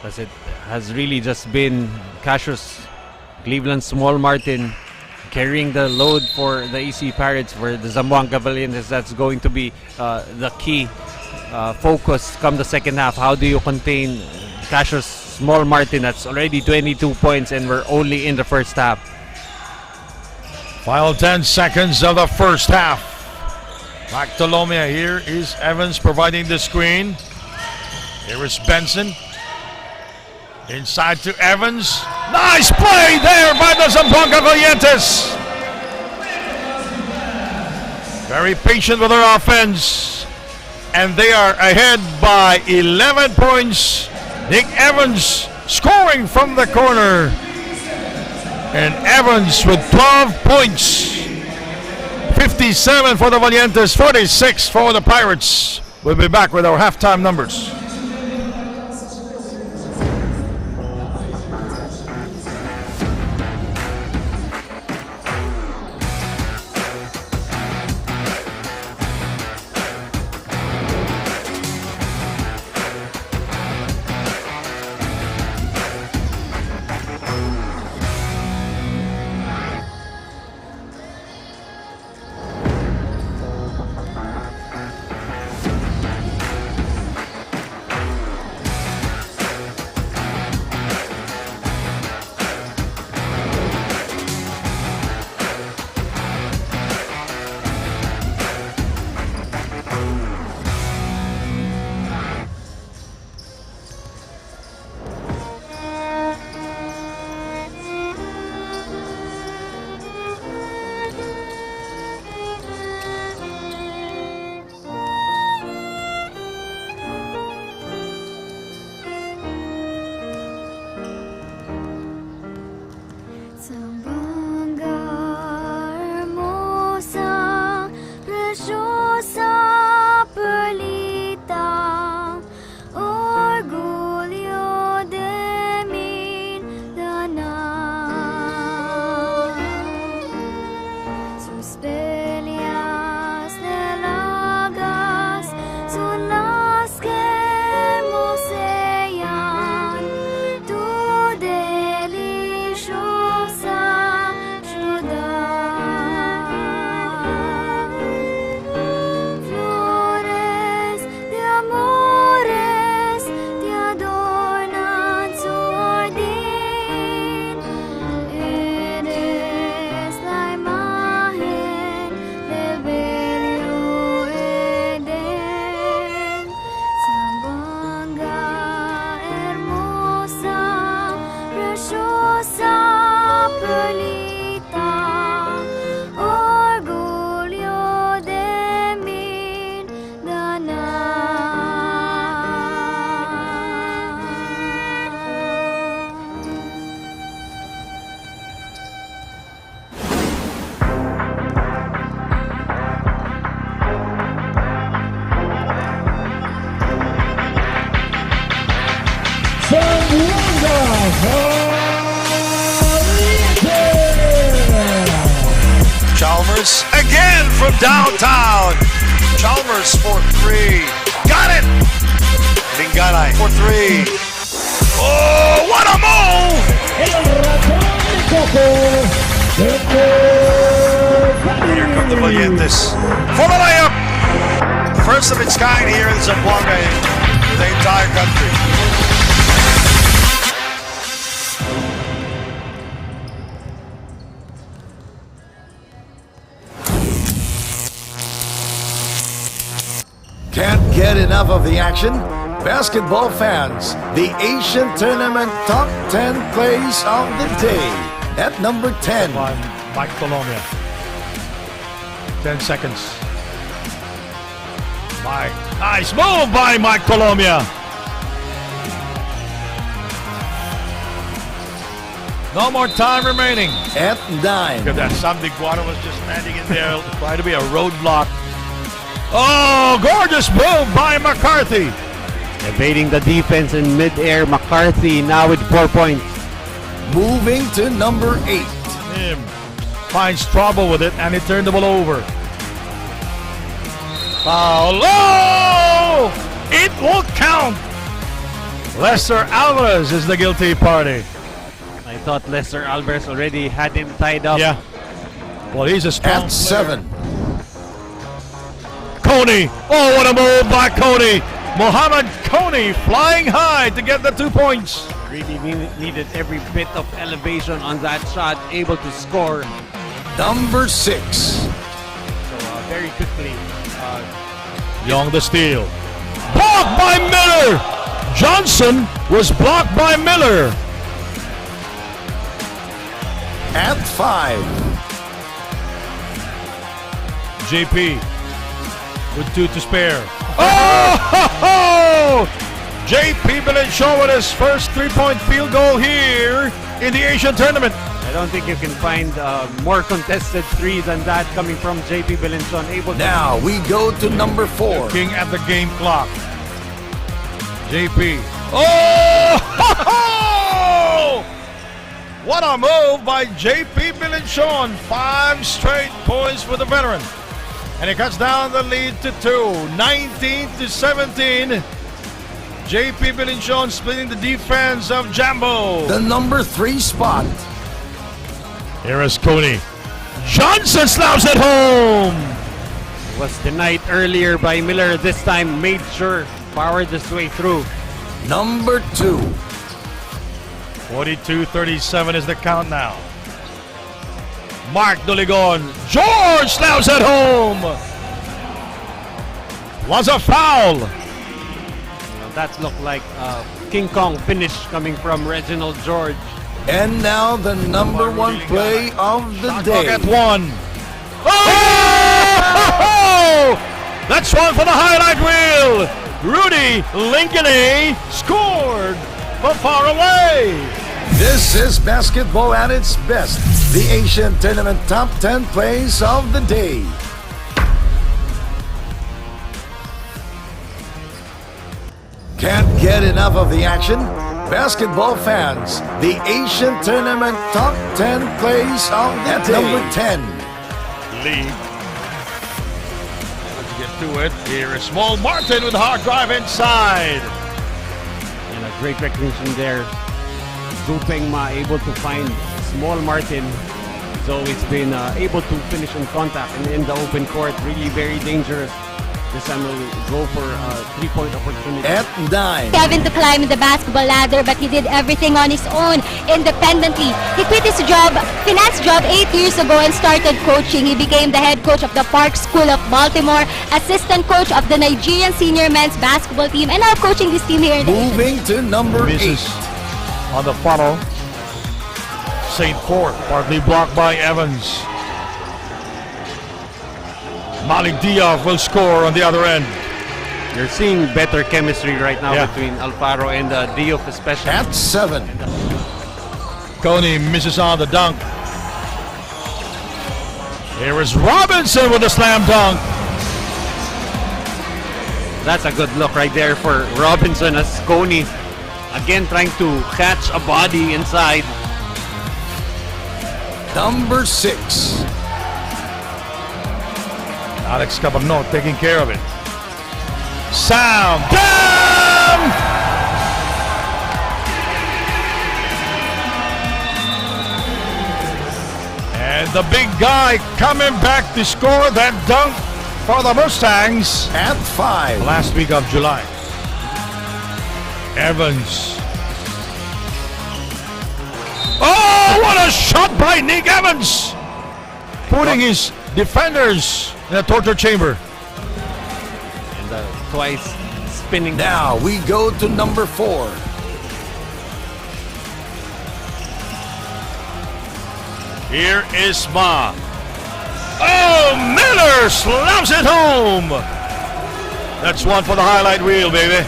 Speaker 2: As it has really just been Cassius Cleveland, Small Martin carrying the load for the EC Pirates, for the Zamboanga Valientes. That's going to be the key focus come the second half. How do you contain Cassius Small Martin? That's already 22 points and we're only in the first half.
Speaker 1: Final 10 seconds of the first half. Back to Lomia. Here is Evans providing the screen. Here is Benson. Inside to Evans. Nice play there by the Zamboanga Valientes. Very patient with their offense. And they are ahead by 11 points. Nick Evans scoring from the corner. And Evans with 12 points. 57 for the Valientes, 46 for the Pirates. We'll be back with our halftime numbers.
Speaker 4: Chalmers again from downtown. Chalmers for three. Got it! Linganay for three. Oh, what a move! Here come the Valientes for the layup. First of its kind here in Zamboanga in the entire country.
Speaker 5: Can't get enough of the action? Basketball fans, the Asian Tournament Top 10 Plays of the Day. At number 10.
Speaker 1: By Mike Colomia. 10 seconds. Nice move by Mike Colomia. No more time remaining.
Speaker 5: At 9.
Speaker 1: Look at that. Sam Diguano was just standing in there trying to be a roadblock. Oh, gorgeous move by McCarthy.
Speaker 2: Evading the defense in mid-air. McCarthy now with 4 points.
Speaker 5: Moving to number 8.
Speaker 1: Him finds trouble with it and he turned the ball over. Foul. Oh! It will count. Lester Alvarez is the guilty party.
Speaker 2: I thought Lester Alvarez already had him tied up.
Speaker 1: Yeah. Well, he's a strong
Speaker 5: At 7.
Speaker 1: Coney. Oh, what a move by Coney. Mohamed Coney flying high to get the 2 points.
Speaker 2: Really needed every bit of elevation on that shot, able to score.
Speaker 5: Number 6.
Speaker 2: So very quickly.
Speaker 1: Young the steal. Blocked by Miller. Johnson was blocked by Miller.
Speaker 5: At 5.
Speaker 1: JP with 2 to spare. Oh! JP Belenchon with his first 3-point field goal here in the Asian tournament.
Speaker 2: I don't think you can find more contested three than that coming from JP Belenchon.
Speaker 5: Now we go to number 4.
Speaker 1: Looking at the game clock. JP. Oh! What a move by JP Belenchon. 5 straight points for the veteran. And it cuts down the lead to 2. 19-17. JP Belenchon splitting the defense of Jambo.
Speaker 5: The number 3 spot.
Speaker 1: Here is Coney. Johnson slams it home.
Speaker 2: Was denied earlier by Miller. This time made sure powered this way through.
Speaker 5: Number 2.
Speaker 1: 42-37 is the count now. Mark Doligon. George slams it home. Was a foul.
Speaker 2: That looked like a King Kong finish coming from Reginald George.
Speaker 5: And now the number 1 play of the
Speaker 1: Shot
Speaker 5: day.
Speaker 1: clock at 1. Oh! That's one for the highlight reel. Rudy Lincoln scored from far away.
Speaker 5: This is basketball at its best. The Asian Tournament Top 10 Plays of the Day. Can't get enough of the action? Basketball fans, the Asian Tournament Top 10 Plays of the Day. Number 10.
Speaker 1: Lead. Let's get to it. Here is Small Martin with a hard drive inside.
Speaker 2: And a great recognition there. Zupeng Ma able to find Small Martin. He's always been able to finish on contact and in the open court. Really very dangerous. This time will go for a 3-point opportunity.
Speaker 5: At 9.
Speaker 3: Kevin to climb the basketball ladder, but he did everything on his own, independently. He quit his finance job 8 years ago and started coaching. He became the head coach of the Park School of Baltimore, assistant coach of the Nigerian senior men's basketball team, and now coaching this team here in the
Speaker 5: Moving to number 8.
Speaker 1: Misses on the follow. St. Fort, partly blocked by Evans. Malik Diop will score on the other end.
Speaker 2: You're seeing better chemistry right now
Speaker 1: Yeah.
Speaker 2: between Alfaro and Diop especially.
Speaker 5: At 7.
Speaker 1: Coney misses on the dunk. Here is Robinson with a slam dunk.
Speaker 2: That's a good look right there for Robinson as Coney again trying to catch a body inside.
Speaker 5: Number 6.
Speaker 1: Alex Cabagno taking care of it. Sam Dam! And the big guy coming back to score that dunk for the Mustangs.
Speaker 5: At 5.
Speaker 1: Last week of July. Evans. Oh, what a shot by Nick Evans! Putting his defenders in a torture chamber.
Speaker 2: And twice spinning.
Speaker 5: Now we go to number 4.
Speaker 1: Here is Ma. Oh, Miller slams it home. That's one for the highlight reel, baby.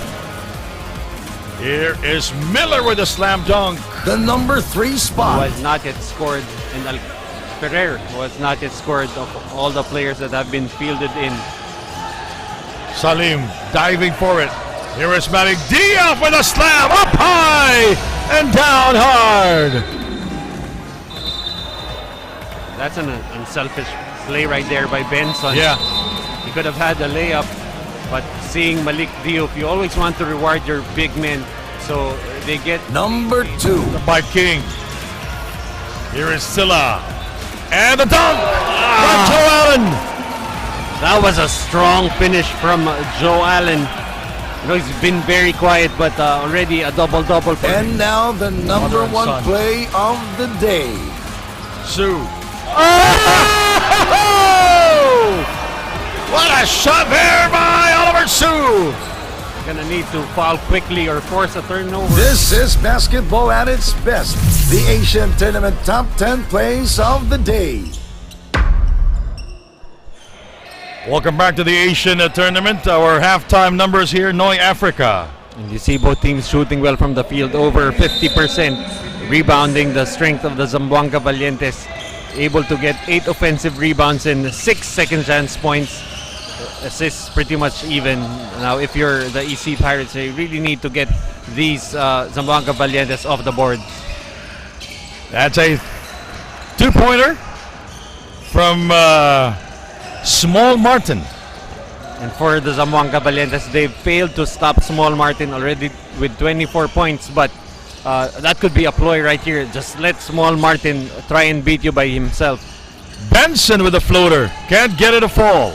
Speaker 1: Here is Miller with a slam dunk.
Speaker 5: The number 3 spot.
Speaker 2: Was not yet scored, and Ferrer was not yet scored of all the players that have been fielded in.
Speaker 1: Salim diving for it. Here is Malik Diop with a slam up high and down hard.
Speaker 2: That's an unselfish play right there by Benson.
Speaker 1: Yeah.
Speaker 2: He could have had a layup, but seeing Malik Diop, you always want to reward your big men. So they get
Speaker 5: Number 2.
Speaker 1: By King. Here is Silla. And the dunk by Joe Allen.
Speaker 2: that was a strong finish from Joe Allen. You know, he's been very quiet, but already a double-double for him.
Speaker 5: And now the number
Speaker 1: Mother and
Speaker 5: 1
Speaker 1: son.
Speaker 5: play of the day.
Speaker 1: Sue. What a shot there by Oliver Sue.
Speaker 2: gonna need to foul quickly or force a turnover.
Speaker 5: This is basketball at its best. The Asian Tournament Top 10 Plays of the Day.
Speaker 1: Welcome back to the Asian Tournament. Our halftime numbers here, Noy Africa.
Speaker 2: And you see both teams shooting well from the field, over 50%. Rebounding, the strength of the Zamboanga Valientes. Able to get 8 offensive rebounds and 6 second chance points. Assists pretty much even. Now, if you're the EC Pirates, you really need to get these Zamboanga Valientes off the board.
Speaker 1: That's a two-pointer from Small Martin.
Speaker 2: And for the Zamboanga Valientes, they've failed to stop Small Martin already with 24 points. But that could be a ploy right here. Just let Small Martin try and beat you by himself.
Speaker 1: Benson with a floater. Can't get it to fall.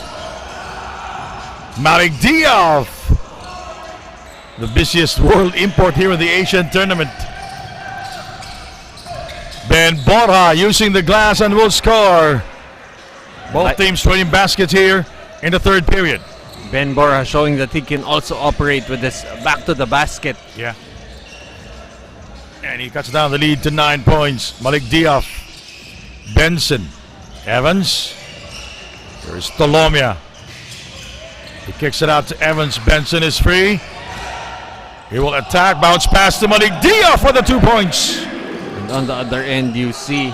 Speaker 1: Malik Diaz, the busiest world import here in the Asian Tournament. Ben Borja using the glass and will score. Both teams trading baskets here in the third period.
Speaker 2: Ben Borja showing that he can also operate with this back to the basket.
Speaker 1: Yeah. And he cuts down the lead to 9 points. Malik Diaz, Benson, Evans. There's Tolomia. He kicks it out to Evans. Benson is free. He will attack. Bounce pass to Malik Diaz for the 2 points.
Speaker 2: And on the other end, you see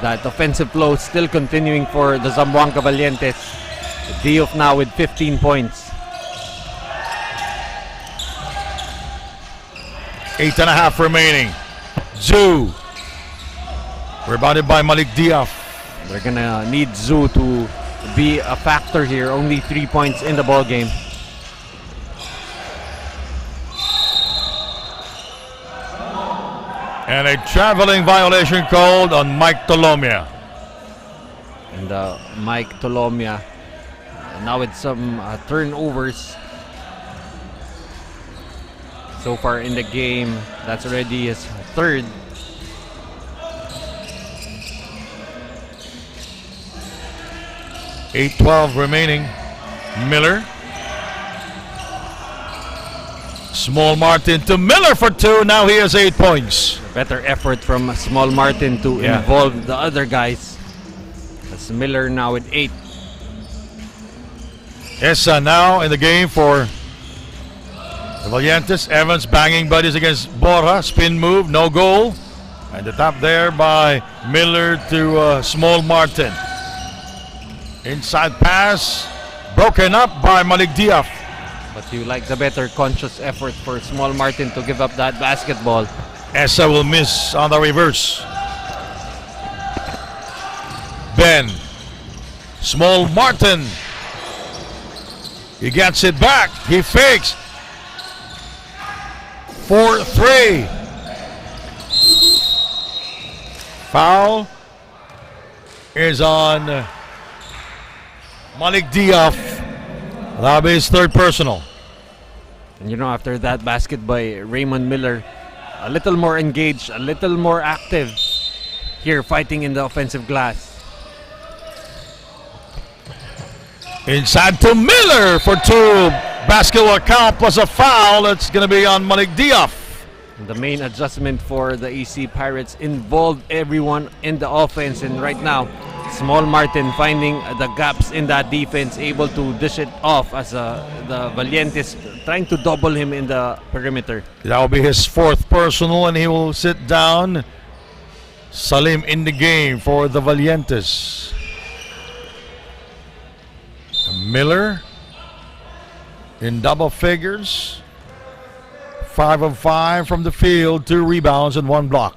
Speaker 2: that offensive flow still continuing for the Zamboanga Valientes. Diouf now with 15 points.
Speaker 1: 8.5 remaining. Zoo. Rebounded by Malik Diaz.
Speaker 2: They're gonna need Zoo to be a factor here. Only 3 points in the ball game.
Speaker 1: And a traveling violation called on Mike Tolomia.
Speaker 2: And Mike Tolomia now with some turnovers so far in the game. That's already his third.
Speaker 1: $8:12 remaining. Miller. Small Martin to Miller for 2. Now he has 8 points.
Speaker 2: Better effort from Small Martin to involve the other guys. That's Miller now with 8.
Speaker 1: Essa now in the game for the Valientes. Evans banging buddies against Borja. Spin move, no goal. And the tap there by Miller to Small Martin. Inside pass, broken up by Malik Diaz.
Speaker 2: But you like the better conscious effort for Small Martin to give up that basketball.
Speaker 1: Essa will miss on the reverse. Ben. Small Martin. He gets it back. He fakes. 4-3. Foul is on Malik Diaz. That'll be his third personal.
Speaker 2: And you know, after that basket by Raymond Miller, a little more engaged, a little more active here fighting in the offensive glass.
Speaker 1: Inside to Miller for 2. Basketball count plus a foul. It's going to be on Malik Diaz.
Speaker 2: The main adjustment for the EC Pirates involved everyone in the offense, and right now Small Martin finding the gaps in that defense, able to dish it off as the Valientes trying to double him in the perimeter.
Speaker 1: That will be his 4th personal, and he will sit down. Salim in the game for the Valientes. Miller in double figures. 5 of 5 from the field, 2 rebounds and 1 block.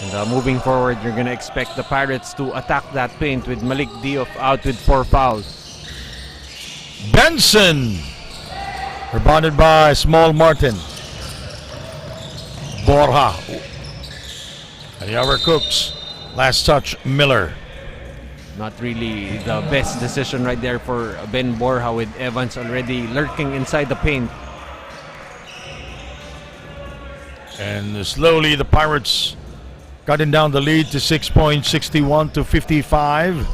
Speaker 2: And moving forward, you're going to expect the Pirates to attack that paint with Malik Diaz out with 4 fouls.
Speaker 1: Benson rebounded by Small Martin. Borja. And he overcooks. Last touch, Miller.
Speaker 2: Not really the best decision right there for Ben Borja, with Evans already lurking inside the paint.
Speaker 1: And slowly the Pirates cutting down the lead to 6 points, 61 to 55.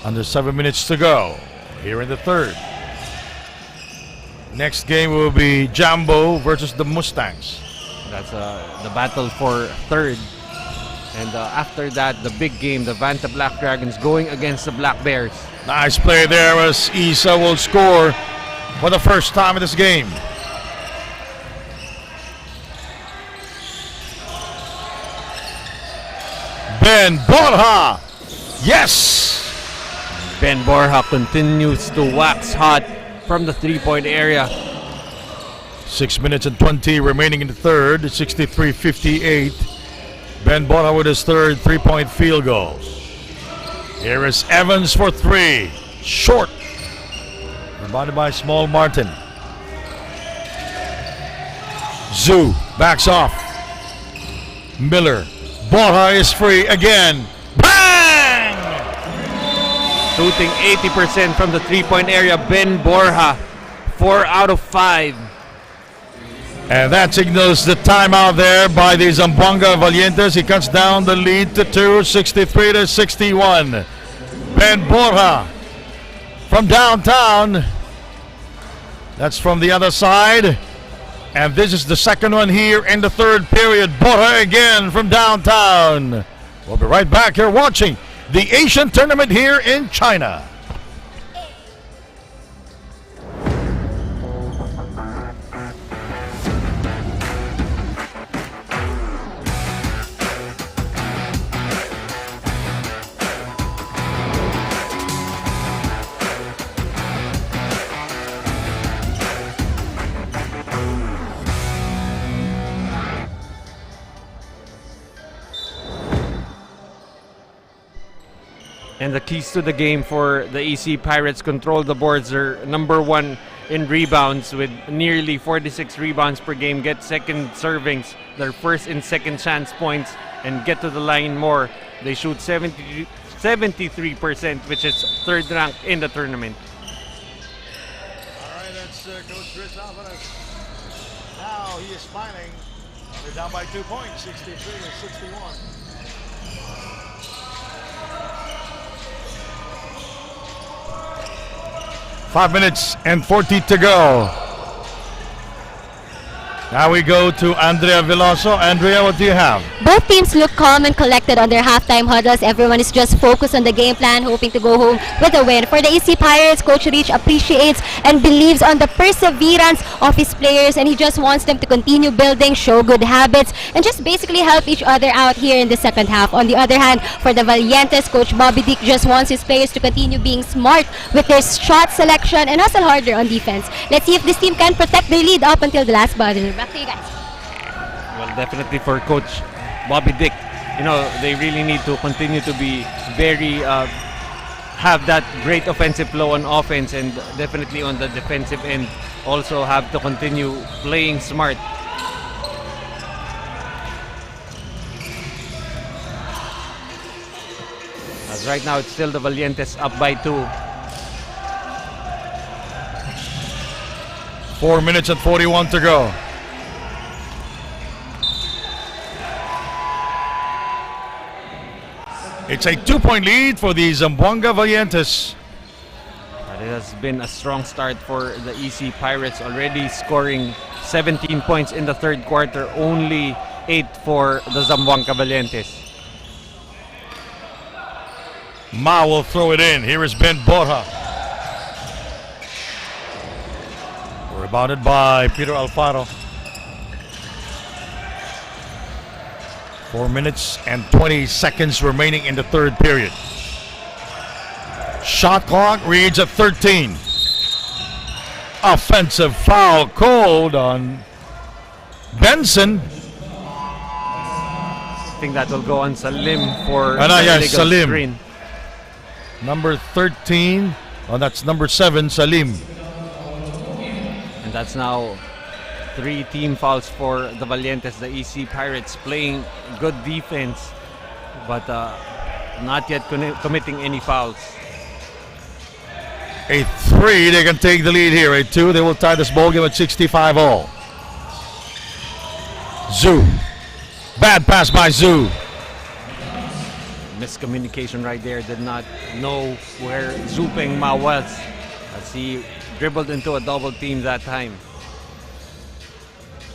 Speaker 1: Under 7 minutes to go here in the third. Next game will be Jambo versus the Mustangs.
Speaker 2: That's the battle for third. And after that, the big game, the Vanta Black Dragons going against the Black Bears.
Speaker 1: Nice play there as Isa will score for the first time in this game. Ben Borja. Yes!
Speaker 2: Ben Borja continues to wax hot from the three-point area.
Speaker 1: 6 minutes and 20 remaining in the third. 63-58. Ben Borja with his third three-point field goal. Here is Evans for three. Short. Rebounded by Small Martin. Zoo backs off. Miller. Borja is free again. Bang!
Speaker 2: Shooting 80% from the three-point area. Ben Borja, 4 out of 5.
Speaker 1: And that signals the timeout there by the Zamboanga Valientes. He cuts down the lead to 2, 63-61. Ben Borja from downtown. That's from the other side. And this is the second one here in the third period. Borja again from downtown. We'll be right back here watching the Asian tournament here in China.
Speaker 2: And the keys to the game for the EC Pirates: control the boards. They're number one in rebounds with nearly 46 rebounds per game. Get second servings, their first and second chance points, and get to the line more. They shoot 73%, which is third rank in the tournament.
Speaker 4: All right, that's Coach Chris Alvarez. Now he is smiling. They're down by 2 points, 63-61.
Speaker 1: 5 minutes and 40 to go. Now we go to Andrea Veloso. Andrea, what do you have?
Speaker 3: Both teams look calm and collected on their halftime huddles. Everyone is just focused on the game plan, hoping to go home with a win. For the AC Pirates, Coach Rich appreciates and believes on the perseverance of his players, and he just wants them to continue building, show good habits, and just basically help each other out here in the second half. On the other hand, for the Valientes, Coach Bobby Dick just wants his players to continue being smart with their shot selection and hustle harder on defense. Let's see if this team can protect their lead up until the last buzzer. Back to you guys.
Speaker 2: Well, definitely for Coach Bobby Dick, you know, they really need to continue to be very have that great offensive flow on offense, and definitely on the defensive end also have to continue playing smart. As right now it's still the Valientes up by 2.
Speaker 1: 4 minutes and 41 to go. It's a 2-point lead for the Zamboanga Valientes.
Speaker 2: But it has been a strong start for the EC Pirates, already scoring 17 points in the third quarter, only 8 for the Zamboanga Valientes.
Speaker 1: Ma will throw it in. Here is Ben Borja. Rebounded by Peter Alfaro. 4 minutes and 20 seconds remaining in the third period. Shot clock reads at 13. Offensive foul called on Benson.
Speaker 2: I think that will go on Salim for the
Speaker 1: yes,
Speaker 2: illegal
Speaker 1: Salim.
Speaker 2: screen.
Speaker 1: Number 13. Oh, that's number 7, Salim.
Speaker 2: And that's now 3 team fouls for the Valientes. The EC Pirates playing good defense, but not yet committing any fouls.
Speaker 1: A 3, they can take the lead here. A 2, they will tie this ball game at 65 all. Zhu. Bad pass by Zhu.
Speaker 2: Miscommunication right there. Did not know where Zhu Peng Ma was, as he dribbled into a double team that time.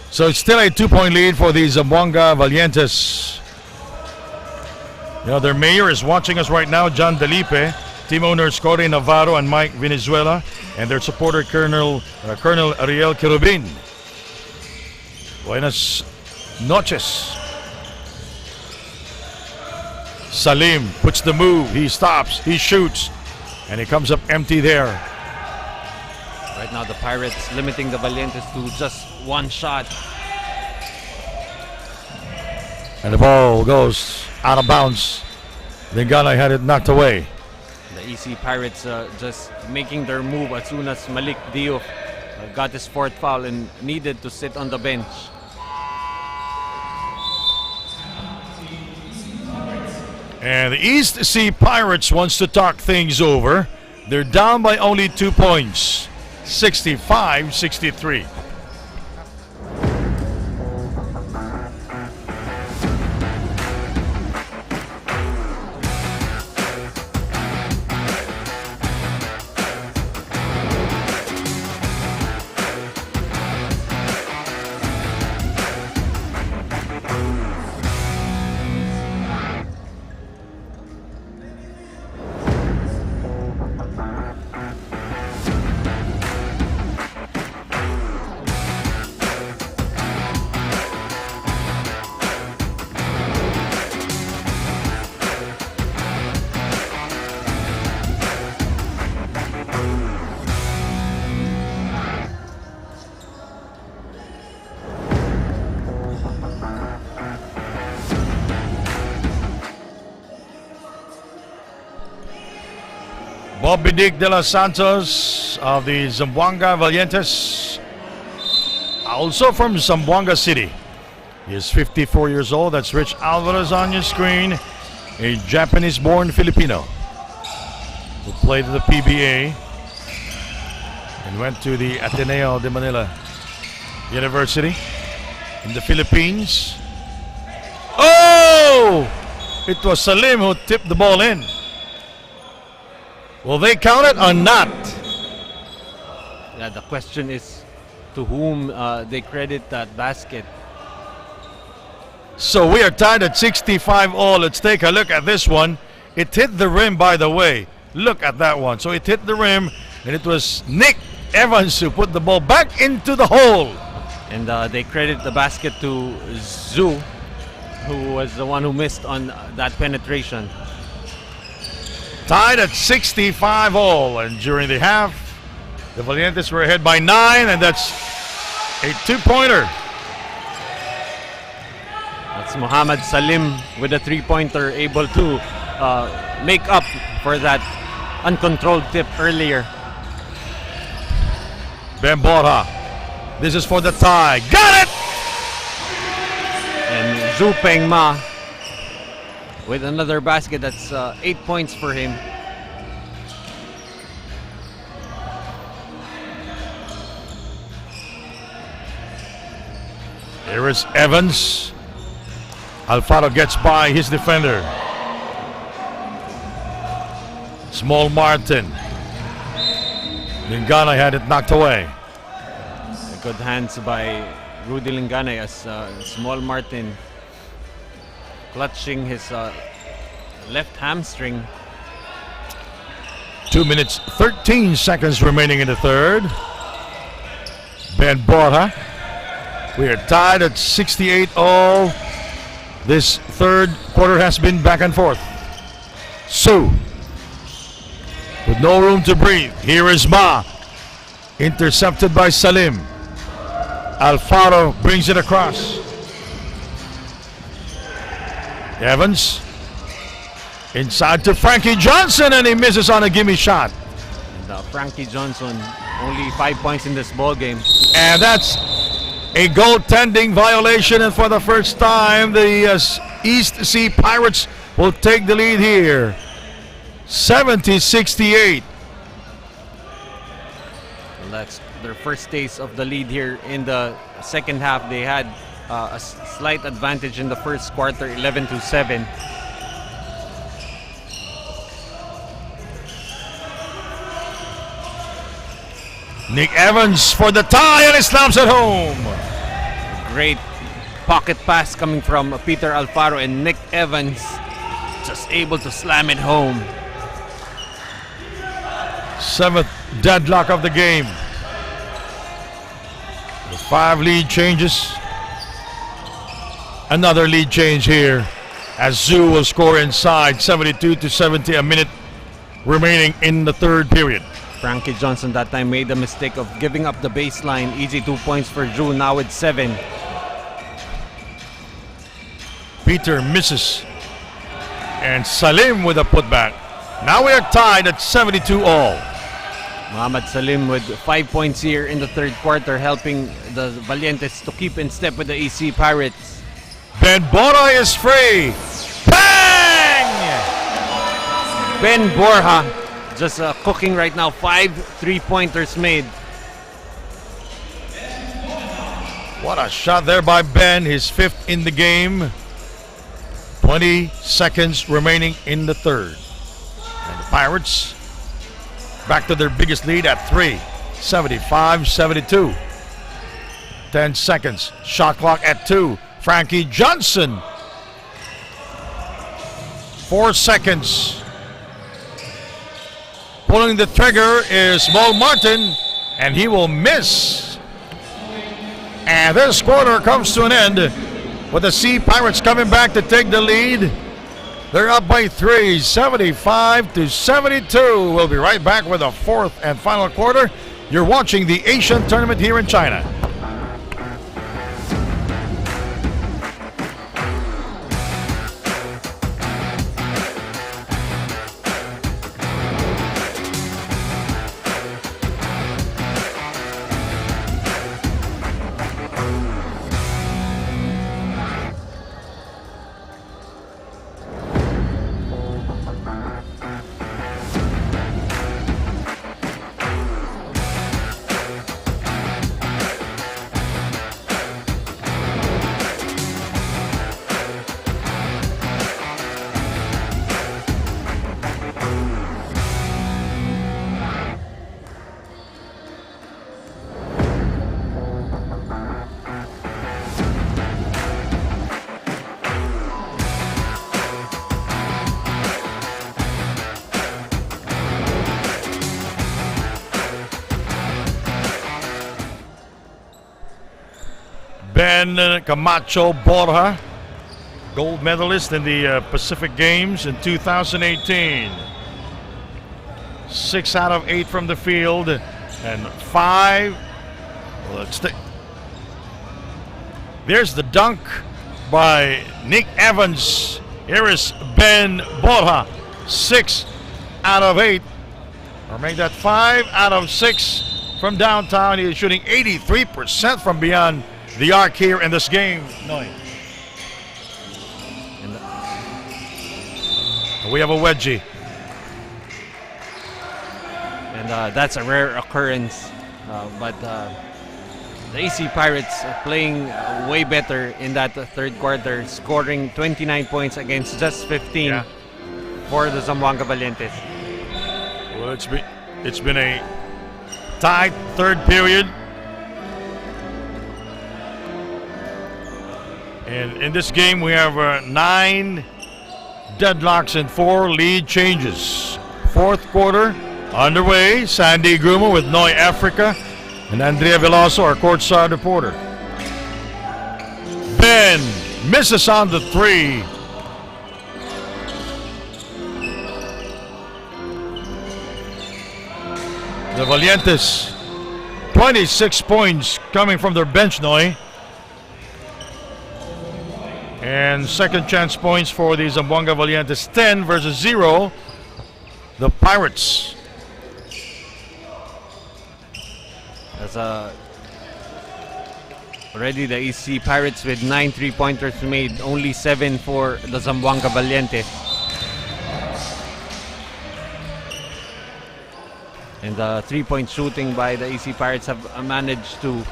Speaker 1: So it's still a 2-point lead for the Zamboanga Valientes. You know, their mayor is watching us right now, John Delipe, team owners Corey Navarro and Mike Venezuela, and their supporter Colonel Ariel Querubin. Buenas noches. Salim puts the move, he stops, he shoots, and he comes up empty there.
Speaker 2: Right now the Pirates limiting the Valientes to just one shot.
Speaker 1: And the ball goes out of bounds. Lingana had it knocked away.
Speaker 2: The EC Pirates just making their move as soon as Malik Diouf got his fourth foul and needed to sit on the bench.
Speaker 1: And the East Sea Pirates wants to talk things over. They're down by only 2 points, 65-63. Bobby Dick de los Santos of the Zamboanga Valientes, also from Zamboanga City. He is 54 years old. That's Rich Alvarez on your screen, a Japanese-born Filipino who played at the PBA and went to the Ateneo de Manila University in the Philippines. Oh! It was Salim who tipped the ball in. Will they count it or not?
Speaker 2: Yeah, the question is to whom they credit that basket.
Speaker 1: So we are tied at 65 all. Let's take a look at this one. It hit the rim, by the way. Look at that one. So it hit the rim, and it was Nick Evans who put the ball back into the hole.
Speaker 2: And they credit the basket to Zhu, who was the one who missed on that penetration.
Speaker 1: Tied at 65 all, and during the half, the Valientes were ahead by 9, and that's a 2-pointer.
Speaker 2: That's Muhammad Salim with a 3-pointer, able to make up for that uncontrolled tip earlier.
Speaker 1: Ben Borja, this is for the tie. Got it!
Speaker 2: And Zhu Peng Ma with another basket. That's 8 points for him.
Speaker 1: Here is Evans. Alfaro gets by his defender. Small Martin. Lingana had it knocked away.
Speaker 2: Good hands by Rudy Lingane as Small Martin clutching his left hamstring.
Speaker 1: 2 minutes, 13 seconds remaining in the third. Ben Borja. We are tied at 68 all. This third quarter has been back and forth. Su, with no room to breathe. Here is Ma. Intercepted by Salim. Alfaro brings it across. Evans. Inside to Frankie Johnson, and he misses on a gimme shot.
Speaker 2: And, Frankie Johnson, only 5 points in this ball game.
Speaker 1: And that's a goaltending violation, and for the first time, the East Sea Pirates will take the lead here. 70-68.
Speaker 2: Well, that's their first taste of the lead here in the second half. They had a slight advantage in the first quarter, 11-7.
Speaker 1: Nick Evans for the tie, and he slams it home.
Speaker 2: Great pocket pass coming from Peter Alfaro, and Nick Evans just able to slam it home.
Speaker 1: 7th deadlock of the game. The 5 lead changes. Another lead change here as Zoo will score inside. 72-70, a minute remaining in the third period.
Speaker 2: Frankie Johnson that time made the mistake of giving up the baseline. Easy 2 points for Drew, now with 7.
Speaker 1: Peter misses. And Salim with a putback. Now we are tied at 72 all.
Speaker 2: Muhammad Salim with 5 points here in the third quarter, helping the Valientes to keep in step with the EC Pirates.
Speaker 1: Ben Bora is free. Bang!
Speaker 2: Ben Borja just cooking right now. 5 3-pointers made.
Speaker 1: What a shot there by Ben, his 5th in the game. 20 seconds remaining in the third. And the Pirates back to their biggest lead at 3, 75-72. 10 seconds, shot clock at 2. Frankie Johnson. 4 seconds. Pulling the trigger is Mo Martin, and he will miss. And this quarter comes to an end with the Sea Pirates coming back to take the lead. They're up by 3, 75-72. We'll be right back with the 4th and final quarter. You're watching the Asian Tournament here in China. Ben Camacho Borja, gold medalist in the Pacific Games in 2018. 6 out of 8 from the field and 5. There's the dunk by Nick Evans. Here is Ben Borja. 6 out of 8. Or make that 5 out of 6 from downtown. He is shooting 83% from beyond the arc here in this game. We have a wedgie.
Speaker 2: And that's a rare occurrence. But the AC Pirates are playing way better in that third quarter, scoring 29 points against just 15 for the Zamboanga Valientes.
Speaker 1: Well, it's been a tight third period. And in this game, we have 9 deadlocks and 4 lead changes. Fourth quarter underway. Sandy Gruma with Noy Africa and Andrea Veloso, our courtside reporter. Ben misses on the 3. The Valientes, 26 points coming from their bench, Noy. And second chance points for the Zamboanga Valientes, 10 versus 0. The Pirates.
Speaker 2: That's already the EC Pirates with 9 3-pointers made, only 7 for the Zamboanga Valientes. And the 3-point shooting by the EC Pirates have managed to,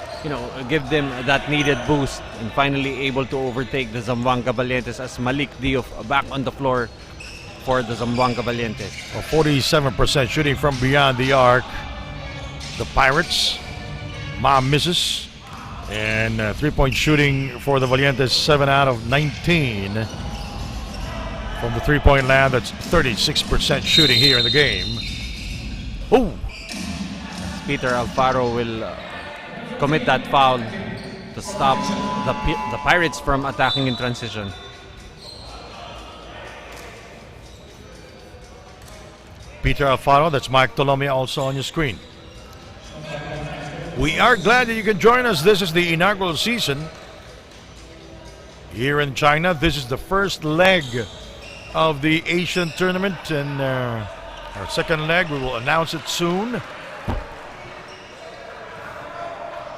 Speaker 2: give them that needed boost, and finally able to overtake the Zamboanga Valientes as Malik Diouf back on the floor for the Zamboanga Valientes.
Speaker 1: 47% shooting from beyond the arc. the Pirates. Ma misses. And 3-point shooting for the Valientes, 7 out of 19. From the 3-point land, that's 36% shooting here in the game. Oh!
Speaker 2: Peter Alfaro will commit that foul to stop the Pirates from attacking in transition.
Speaker 1: Peter Alfaro, that's Mike Tolomia also on your screen. We are glad that you can join us. This is the inaugural season here in China. This is the first leg of the Asian tournament, and our second leg, we will announce it soon.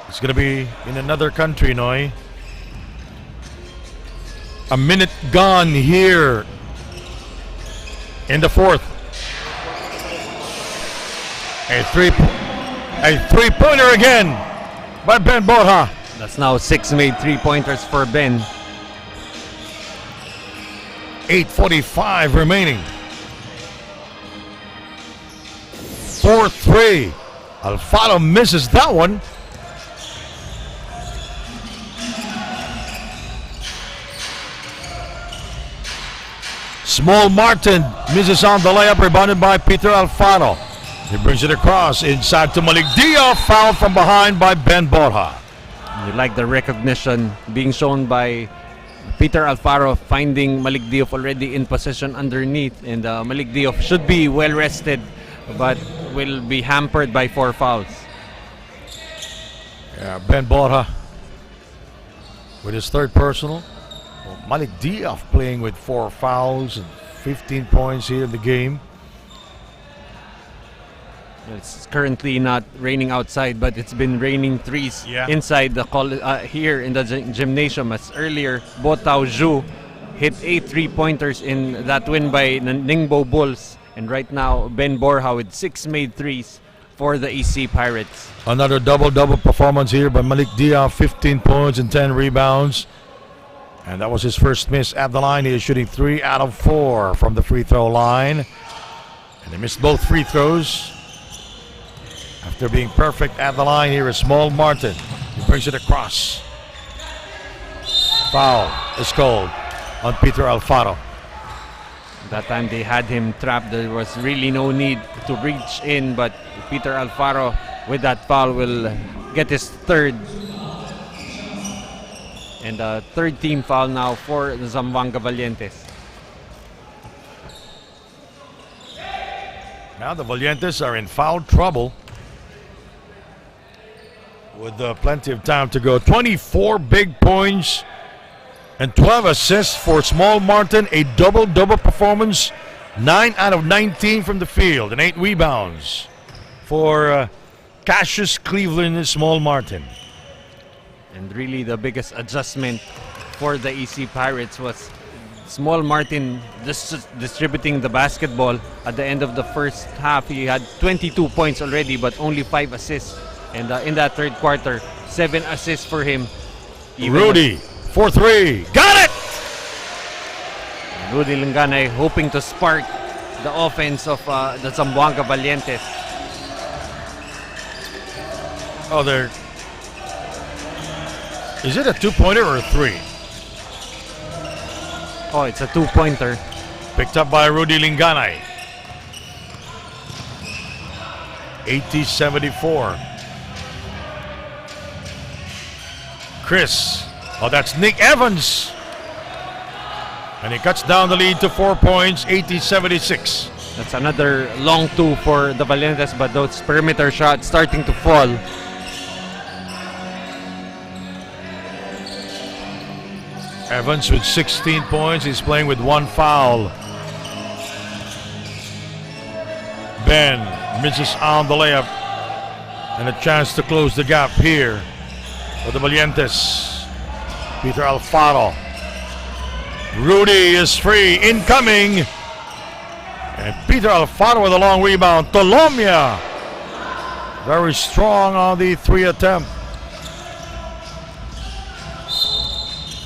Speaker 1: It's going to be in another country, Noy. A minute gone here in the fourth. A three-pointer again by Ben Borja.
Speaker 2: That's now 6 made 3-pointers for Ben.
Speaker 1: 8:45 remaining. 4-3. Alfaro misses that one. Small Martin misses on the layup, rebounded by Peter Alfaro. He brings it across inside to Malik Diop, fouled from behind by Ben Borja.
Speaker 2: You like the recognition being shown by Peter Alfaro, finding Malik Diop already in possession underneath, and Malik Diop should be well rested but will be hampered by 4 fouls.
Speaker 1: Yeah, Ben Borja with his third personal. Well, Malik Diop playing with 4 fouls and 15 points here in the game.
Speaker 2: It's currently not raining outside, but it's been raining threes inside the here in the gymnasium. As earlier, Bo Tao Zhu hit 8 3-pointers in that win by Ningbo Bulls. And right now, Ben Borja with 6 made threes for the EC Pirates.
Speaker 1: Another double-double performance here by Malik Diop, 15 points and 10 rebounds. And that was his first miss at the line. He is shooting 3 out of 4 from the free throw line. And he missed both free throws. After being perfect at the line, here is Small Martin. He brings it across. Foul is called on Peter Alfaro.
Speaker 2: That time they had him trapped. There was really no need to reach in, but Peter Alfaro with that foul will get his third. And a third team foul now for the Zamboanga Valientes.
Speaker 1: Now the Valientes are in foul trouble. With plenty of time to go. 24 big points and 12 assists for Small Martin. A double-double performance. 9 out of 19 from the field and 8 rebounds for Cassius Cleveland and Small Martin.
Speaker 2: And really the biggest adjustment for the EC Pirates was Small Martin distributing the basketball. At the end of the first half, he had 22 points already, but only 5 assists. And in that third quarter, 7 assists for him.
Speaker 1: Rudy, 4-3. Got it!
Speaker 2: Rudy Linganay hoping to spark the offense of the Zamboanga Valientes.
Speaker 1: Oh, there. Is it a 2-pointer or a 3?
Speaker 2: Oh, it's a 2-pointer.
Speaker 1: Picked up by Rudy Linganay. 80-74. Chris. Oh, that's Nick Evans. And he cuts down the lead to 4 points, 80-76.
Speaker 2: That's another long 2 for the Valientes, but those perimeter shots starting to fall.
Speaker 1: Evans with 16 points. He's playing with 1 foul. Ben misses on the layup. And a chance to close the gap here for the Valientes. Peter Alfaro. Rudy is free, incoming. And Peter Alfaro with a long rebound. Tolomia. Very strong on the 3 attempt.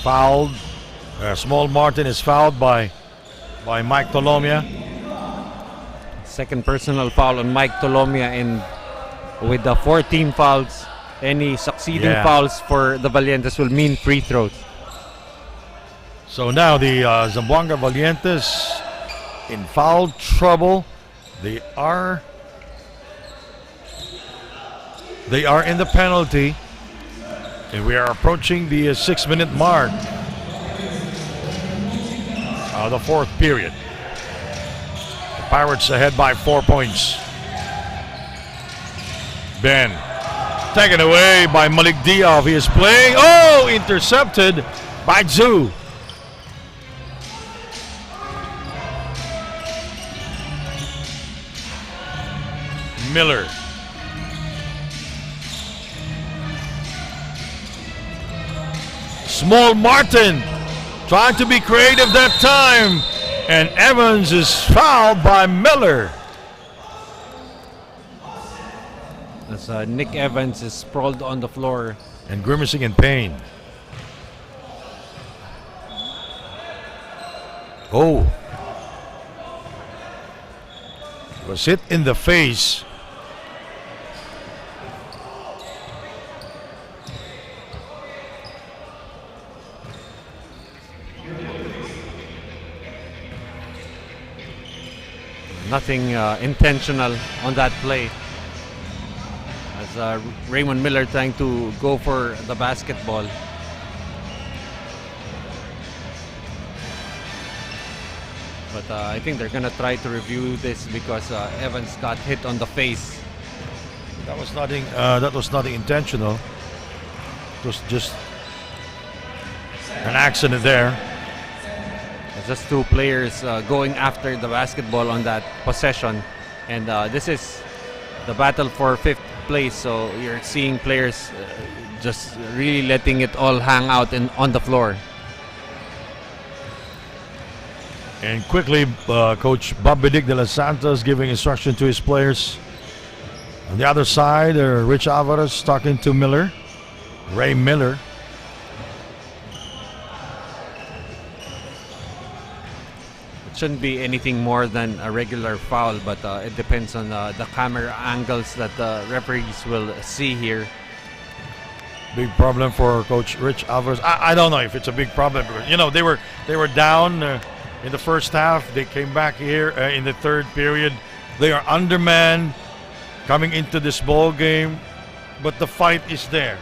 Speaker 1: Fouled. Small Martin is fouled by Mike Tolomia.
Speaker 2: Second personal foul on Mike Tolomia, and with the 14 fouls. Any succeeding fouls for the Valientes will mean free throws.
Speaker 1: So now the Zamboanga Valientes in foul trouble. They are in the penalty, and we are approaching the 6-minute mark of the fourth period. The Pirates ahead by 4 points. Ben taken away by Malik Diop. He is playing. Oh, intercepted by Zhu. Miller. Small Martin trying to be creative that time. And Evans is fouled by Miller.
Speaker 2: As Nick Evans is sprawled on the floor.
Speaker 1: And grimacing in pain. Oh. Was hit in the face.
Speaker 2: Nothing intentional on that play. As Raymond Miller trying to go for the basketball. But I think they're gonna try to review this because Evans got hit on the face.
Speaker 1: That was nothing. That was nothing intentional. It was just an accident there.
Speaker 2: It's just two players going after the basketball on that possession, and this is the battle for fifth place. So you're seeing players just really letting it all hang out on the floor.
Speaker 1: And quickly, Coach Bob Bidic de los Santos giving instruction to his players. On the other side, Rich Alvarez talking to Miller, Ray Miller.
Speaker 2: It shouldn't be anything more than a regular foul, but it depends on the camera angles that the referees will see here.
Speaker 1: Big problem for Coach Rich Alvarez. I don't know if it's a big problem. You know, they were down in the first half. They came back here in the third period. They are undermanned coming into this ball game, but the fight is there.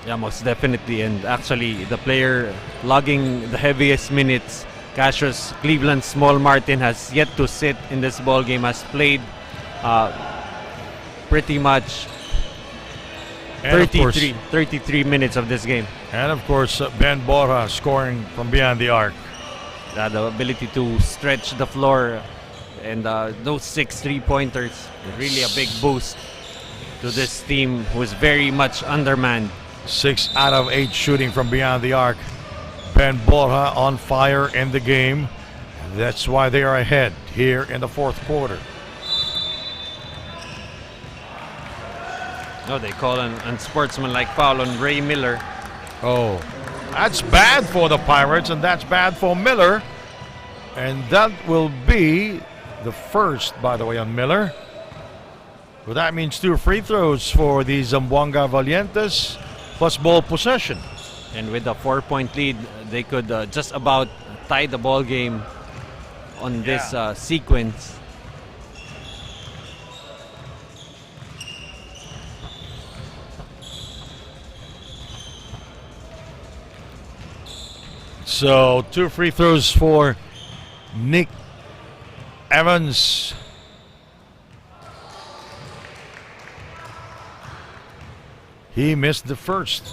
Speaker 2: Yeah, most definitely. And actually, the player logging the heaviest minutes, Cassius Cleveland Small Martin, has yet to sit in this ball game. Has played pretty much 33 minutes of this game.
Speaker 1: And of course, Ben Borja scoring from beyond the arc.
Speaker 2: The ability to stretch the floor and those 6 3-pointers, really a big boost to this team who is very much undermanned.
Speaker 1: 6 out of 8 shooting from beyond the arc. Ben Borja on fire in the game. That's why they are ahead here in the fourth quarter.
Speaker 2: No, they call an unsportsmanlike foul on Ray Miller.
Speaker 1: Oh, that's bad for the Pirates, and that's bad for Miller. And that will be the first, by the way, on Miller. Well, that means 2 free throws for the Zamboanga Valientes, plus ball possession.
Speaker 2: And with a 4-point lead, they could just about tie the ball game on this sequence.
Speaker 1: So 2 free throws for Nick Evans. He missed the first.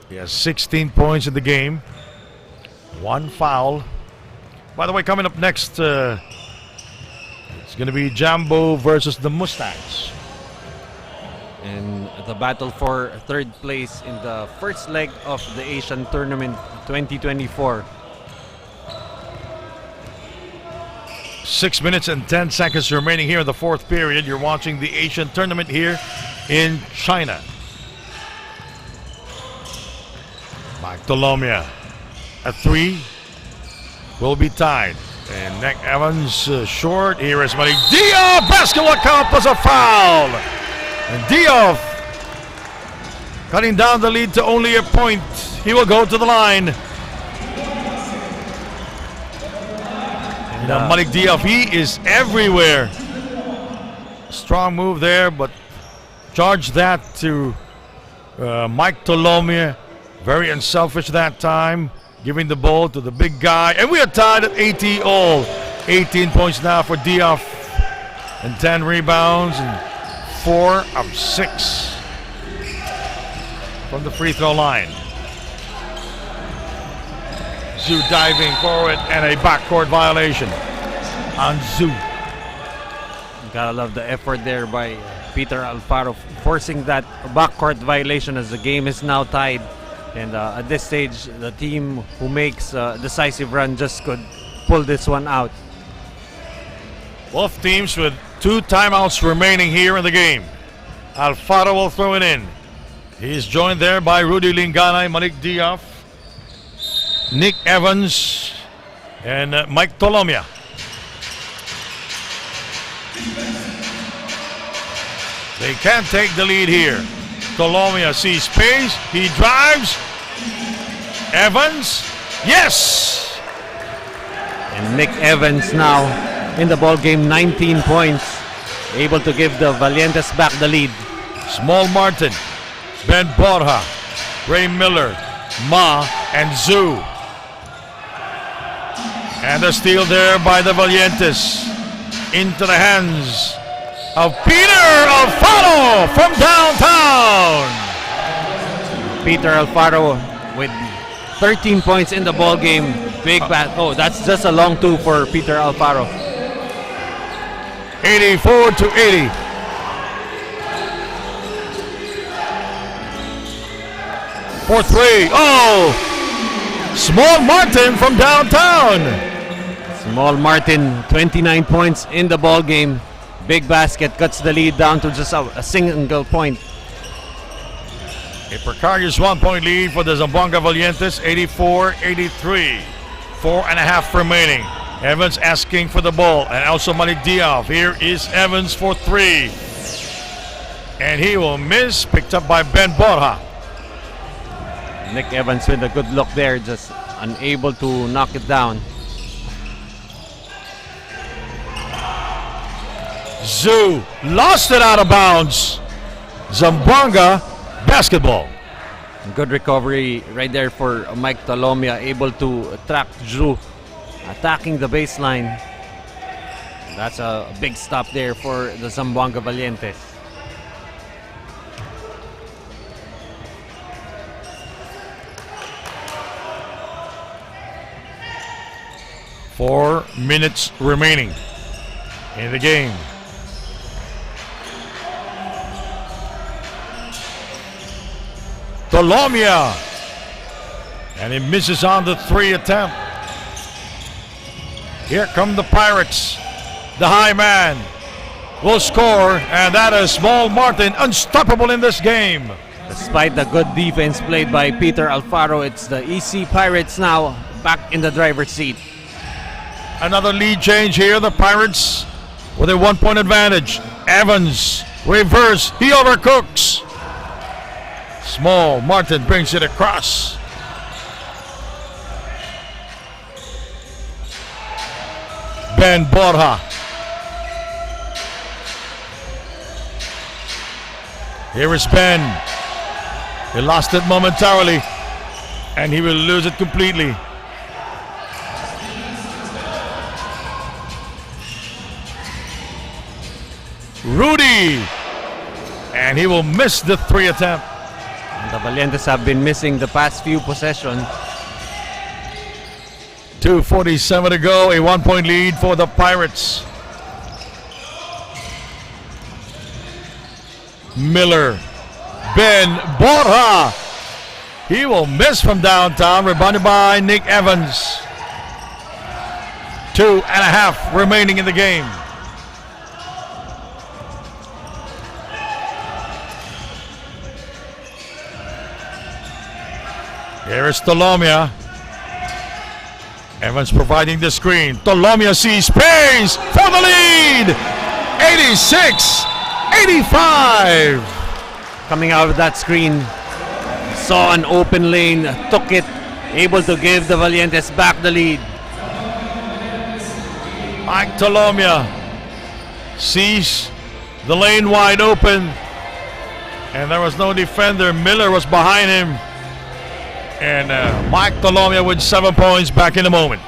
Speaker 1: He has 16 points in the game. 1 foul. By the way, coming up next, it's going to be Jambo versus the Mustangs.
Speaker 2: And the battle for third place in the first leg of the Asian Tournament 2024.
Speaker 1: 6 minutes and 10 seconds remaining here in the fourth period. You're watching the Asian Tournament here in China. Mike Dolomia. A 3 will be tied. And Nick Evans short. Here is Malik Diop. Basketball count plus a foul. And Diop cutting down the lead to only a point. He will go to the line. And Malik Diop, he is everywhere. Strong move there, but charge that to Mike Tolomia. Very unselfish that time, giving the ball to the big guy. And we are tied at 80 all. 18 points now for Diop. And 10 rebounds and 4 of 6 from the free throw line. Zhu diving forward and a backcourt violation on Zhu.
Speaker 2: Gotta love the effort there by Peter Alfaro, forcing that backcourt violation as the game is now tied. And at this stage, the team who makes a decisive run just could pull this one out.
Speaker 1: Both teams with 2 timeouts remaining here in the game. Alfaro will throw it in. He's joined there by Rudy Lingana, Malik Diop, Nick Evans, and Mike Tolomia. They can't take the lead here. Tolomia sees space. He drives. Evans. Yes!
Speaker 2: And Nick Evans now in the ball game, 19 points, able to give the Valientes back the lead.
Speaker 1: Small Martin, Ben Borja, Ray Miller, Ma, and Zhu. And a steal there by the Valientes into the hands of Peter Alfaro from downtown.
Speaker 2: Peter Alfaro with 13 points in the ball game. Big bat. Oh, that's just a long 2 for Peter Alfaro.
Speaker 1: 84 to 80. For 3. Oh! Small Martin from downtown.
Speaker 2: Small Martin, 29 points in the ball game. Big basket cuts the lead down to just a single point.
Speaker 1: A precarious 1-point lead for the Zamboanga Valientes, 84-83. 4.5 remaining. Evans asking for the ball, and also Malik Diop. Here is Evans for 3. And he will miss, picked up by Ben Borja.
Speaker 2: Nick Evans with a good look there, just unable to knock it down.
Speaker 1: Zhu lost it out of bounds. Zamboanga basketball.
Speaker 2: Good recovery right there for Mike Tolomia, able to track Zhu attacking the baseline. That's a big stop there for the Zamboanga Valientes.
Speaker 1: Four minutes remaining in the game. Tolomia, and he misses on the 3 attempt. Here come the Pirates. The high man will score, and that is Small Martin, unstoppable in this game.
Speaker 2: Despite the good defense played by Peter Alfaro, it's the EC Pirates now back in the driver's seat.
Speaker 1: Another lead change here. The Pirates with a 1-point advantage. Evans, reverse, he overcooks. Small Martin brings it across. Ben Borja. Here is Ben. He lost it momentarily, and he will lose it completely. Rudy, and he will miss the 3 attempt.
Speaker 2: The Valientes have been missing the past few possessions.
Speaker 1: 2:47 to go, a 1-point lead for the Pirates. Miller, Ben Borja, he will miss from downtown, rebounded by Nick Evans. 2.5 remaining in the game. Here is Tolomia. Evans providing the screen. Tolomia sees space for the lead. 86-85.
Speaker 2: Coming out of that screen, saw an open lane, took it, able to give the Valientes back the lead.
Speaker 1: Mike Tolomia sees the lane wide open, and there was no defender. Miller was behind him, and Mike Tolomia with 7 points back in a moment.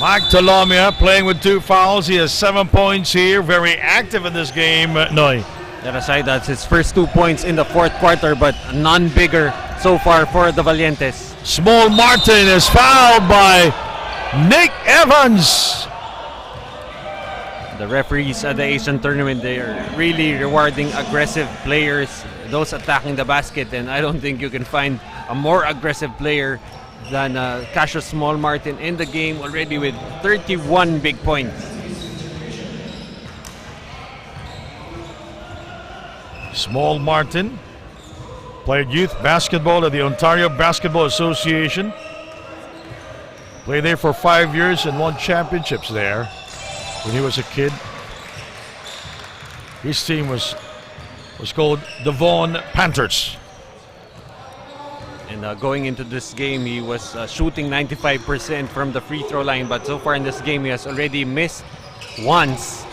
Speaker 1: Mike Tolomia playing with 2 fouls. He has 7 points here. Very active in this game, Noy.
Speaker 2: That aside, that's his first 2 points in the fourth quarter, but none bigger so far for the Valientes.
Speaker 1: Small Martin is fouled by Nick Evans.
Speaker 2: The referees at the Asian tournament, they are really rewarding aggressive players, those attacking the basket, and I don't think you can find a more aggressive player than Cassius Small Martin in the game already with 31 big points.
Speaker 1: Small Martin played youth basketball at the Ontario Basketball Association. Played there for 5 years and won championships there when he was a kid. His team was called the Vaughan Panthers.
Speaker 2: And going into this game, he was shooting 95% from the free throw line, but so far in this game, he has already missed once.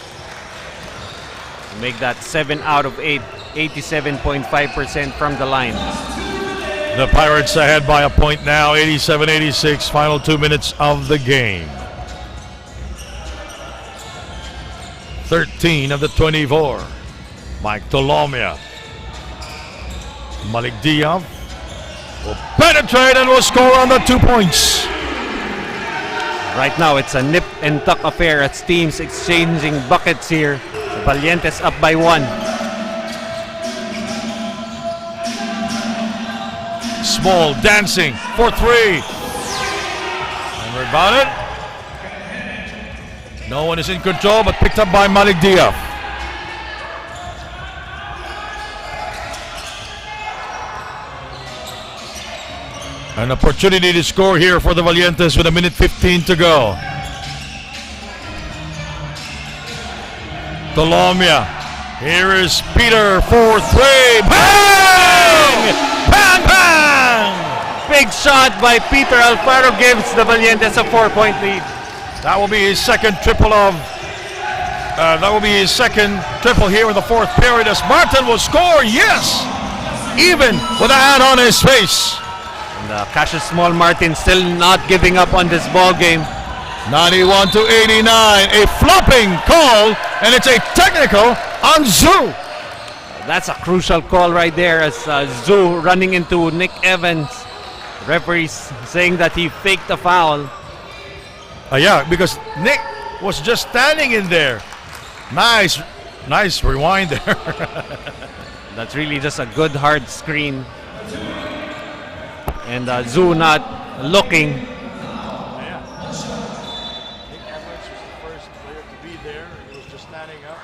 Speaker 2: To make that 7 out of 8, 87.5% from the line.
Speaker 1: The Pirates ahead by a point now, 87-86, final 2 minutes of the game. 13 of the 24. Mike Tolomia. Malik Diab will penetrate and will score on the 2 points.
Speaker 2: Right now, it's a nip and tuck affair as teams exchanging buckets here. The Valientes up by 1.
Speaker 1: Small dancing for 3. And rebounded. No one is in control, but picked up by Malik Diab. An opportunity to score here for the Valientes with 1:15 to go. Tolomia. Here is Peter for 3. Bang! Bang! Bang!
Speaker 2: Big shot by Peter Alfaro gives the Valientes a 4-point lead.
Speaker 1: That will be his second triple here in the fourth period as Martin will score. Yes! Even with a hand on his face.
Speaker 2: And Cassius Small Martin still not giving up on this ball game.
Speaker 1: 91-89, a flopping call, and it's a technical on Zoo.
Speaker 2: That's a crucial call right there as Zoo running into Nick Evans. Referees saying that he faked a foul.
Speaker 1: Yeah, because Nick was just standing in there. Nice rewind there.
Speaker 2: That's really just a good hard screen. And Zoo not looking.
Speaker 4: Nick Evans was the first player to be there. He was just standing up.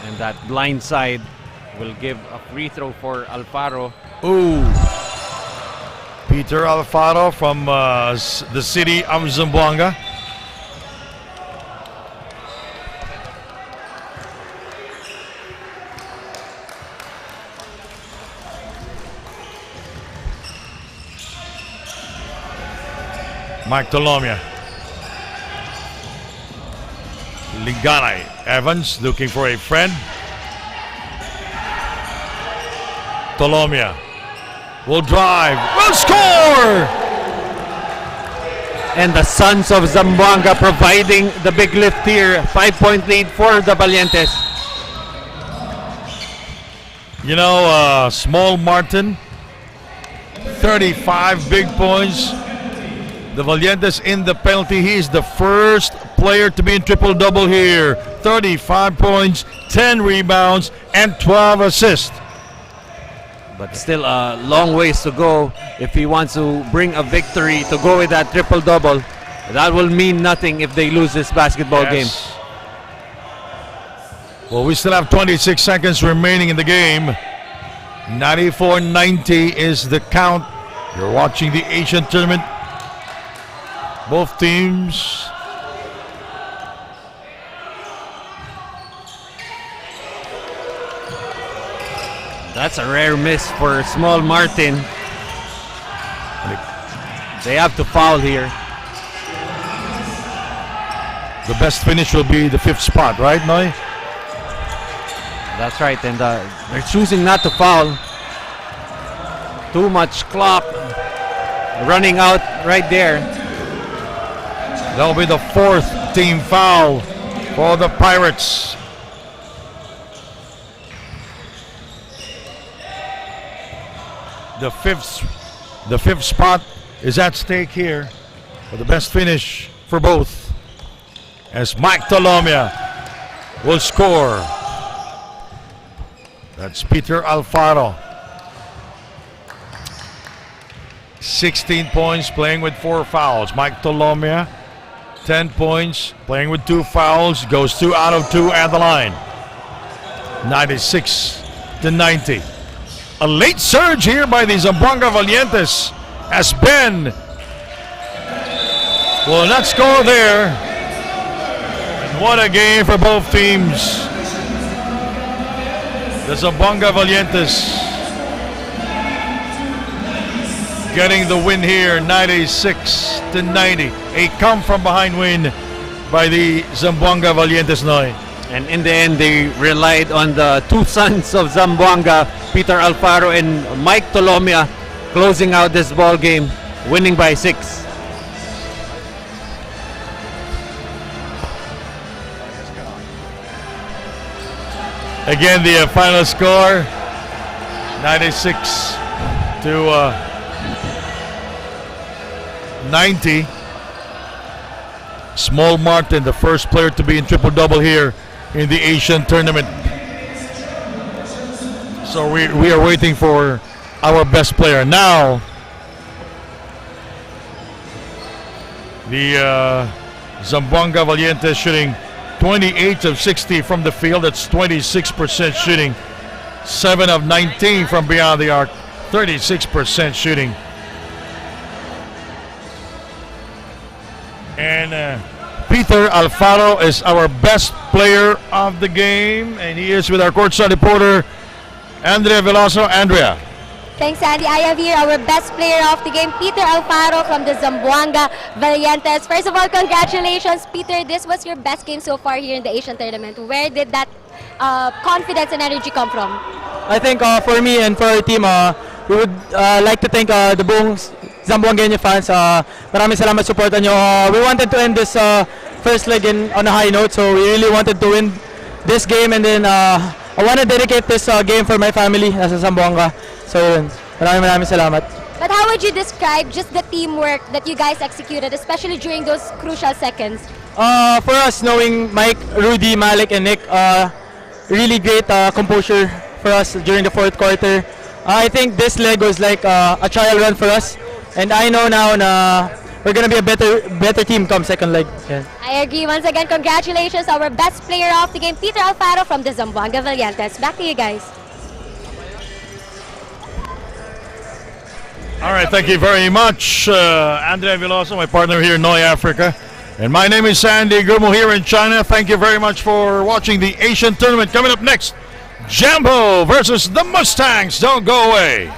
Speaker 2: And that blind side will give a free throw for Alfaro.
Speaker 1: Ooh. Peter Alfaro from the city of Zamboanga. Mike Tolomia. Linganay. Evans looking for a friend. Tolomia will drive, will score!
Speaker 2: And the Sons of Zamboanga providing the big lift here. 5-point lead for the Valientes.
Speaker 1: You know, Small Martin, 35 big points. The Valientes in the penalty. He is the first player to be in triple-double here. 35 points, 10 rebounds, and 12 assists.
Speaker 2: But still a long ways to go if he wants to bring a victory to go with that triple-double. That will mean nothing if they lose this basketball game.
Speaker 1: Well, we still have 26 seconds remaining in the game. 94-90 is the count. You're watching the Asian tournament. Both teams.
Speaker 2: That's a rare miss for Small Martin. They have to foul here.
Speaker 1: The best finish will be the 5th spot, right, Noy?
Speaker 2: That's right, and they're choosing not to foul. Too much clock running out right there.
Speaker 1: That will be the 4th team foul for the Pirates. The fifth spot is at stake here for the best finish for both, as Mike Tolomia will score. That's Peter Alfaro. 16 points, playing with 4 fouls. Mike Tolomia, 10 points, playing with 2 fouls, goes 2 out of 2 at the line. 96-90. A late surge here by the Zamboanga Valientes, as Ben will not score there. And what a game for both teams. The Zamboanga Valientes getting the win here, 96-90. A come-from-behind win by the Zamboanga Valientes, Noy.
Speaker 2: And in the end, they relied on the 2 sons of Zamboanga, Peter Alfaro and Mike Tolomia, closing out this ball game, winning by 6.
Speaker 1: Again, the final score, 96-90. Small Martin, the first player to be in triple-double here in the Asian tournament. So we are waiting for our best player. Now, the Zamboanga Valientes shooting 28 of 60 from the field. That's 26% shooting. 7 of 19 from beyond the arc. 36% shooting. And Peter Alfaro is our best player of the game, and he is with our courtside reporter, Andrea Veloso. Andrea.
Speaker 3: Thanks, Andy. I have here our best player of the game, Peter Alfaro from the Zamboanga Valientes. First of all, congratulations, Peter. This was your best game so far here in the Asian tournament. Where did that confidence and energy come from?
Speaker 6: I think for me and for our team, we would like to thank the buong Zamboanga fans. Maraming salamat supportan nyo. We wanted to end this first leg on a high note, so we really wanted to win this game, and then I want to dedicate this game for my family as a Zamboanga. So maraming salamat.
Speaker 3: But how would you describe just the teamwork that you guys executed, especially during those crucial seconds?
Speaker 6: For us, knowing Mike, Rudy, Malik, and Nick, really great composure for us during the 4th quarter. I think this leg was like a trial run for us, and I know now we're gonna be a better team come second leg. Yeah.
Speaker 3: I agree. Once again, congratulations, our best player of the game, Peter Alfaro from the Zamboanga Valientes. Back to you guys.
Speaker 1: All right, thank you very much, Andrea Veloso, my partner here in Noy Africa. And my name is Sandy Gumo here in China. Thank you very much for watching the Asian tournament. Coming up next, Jambo versus the Mustangs. Don't go away.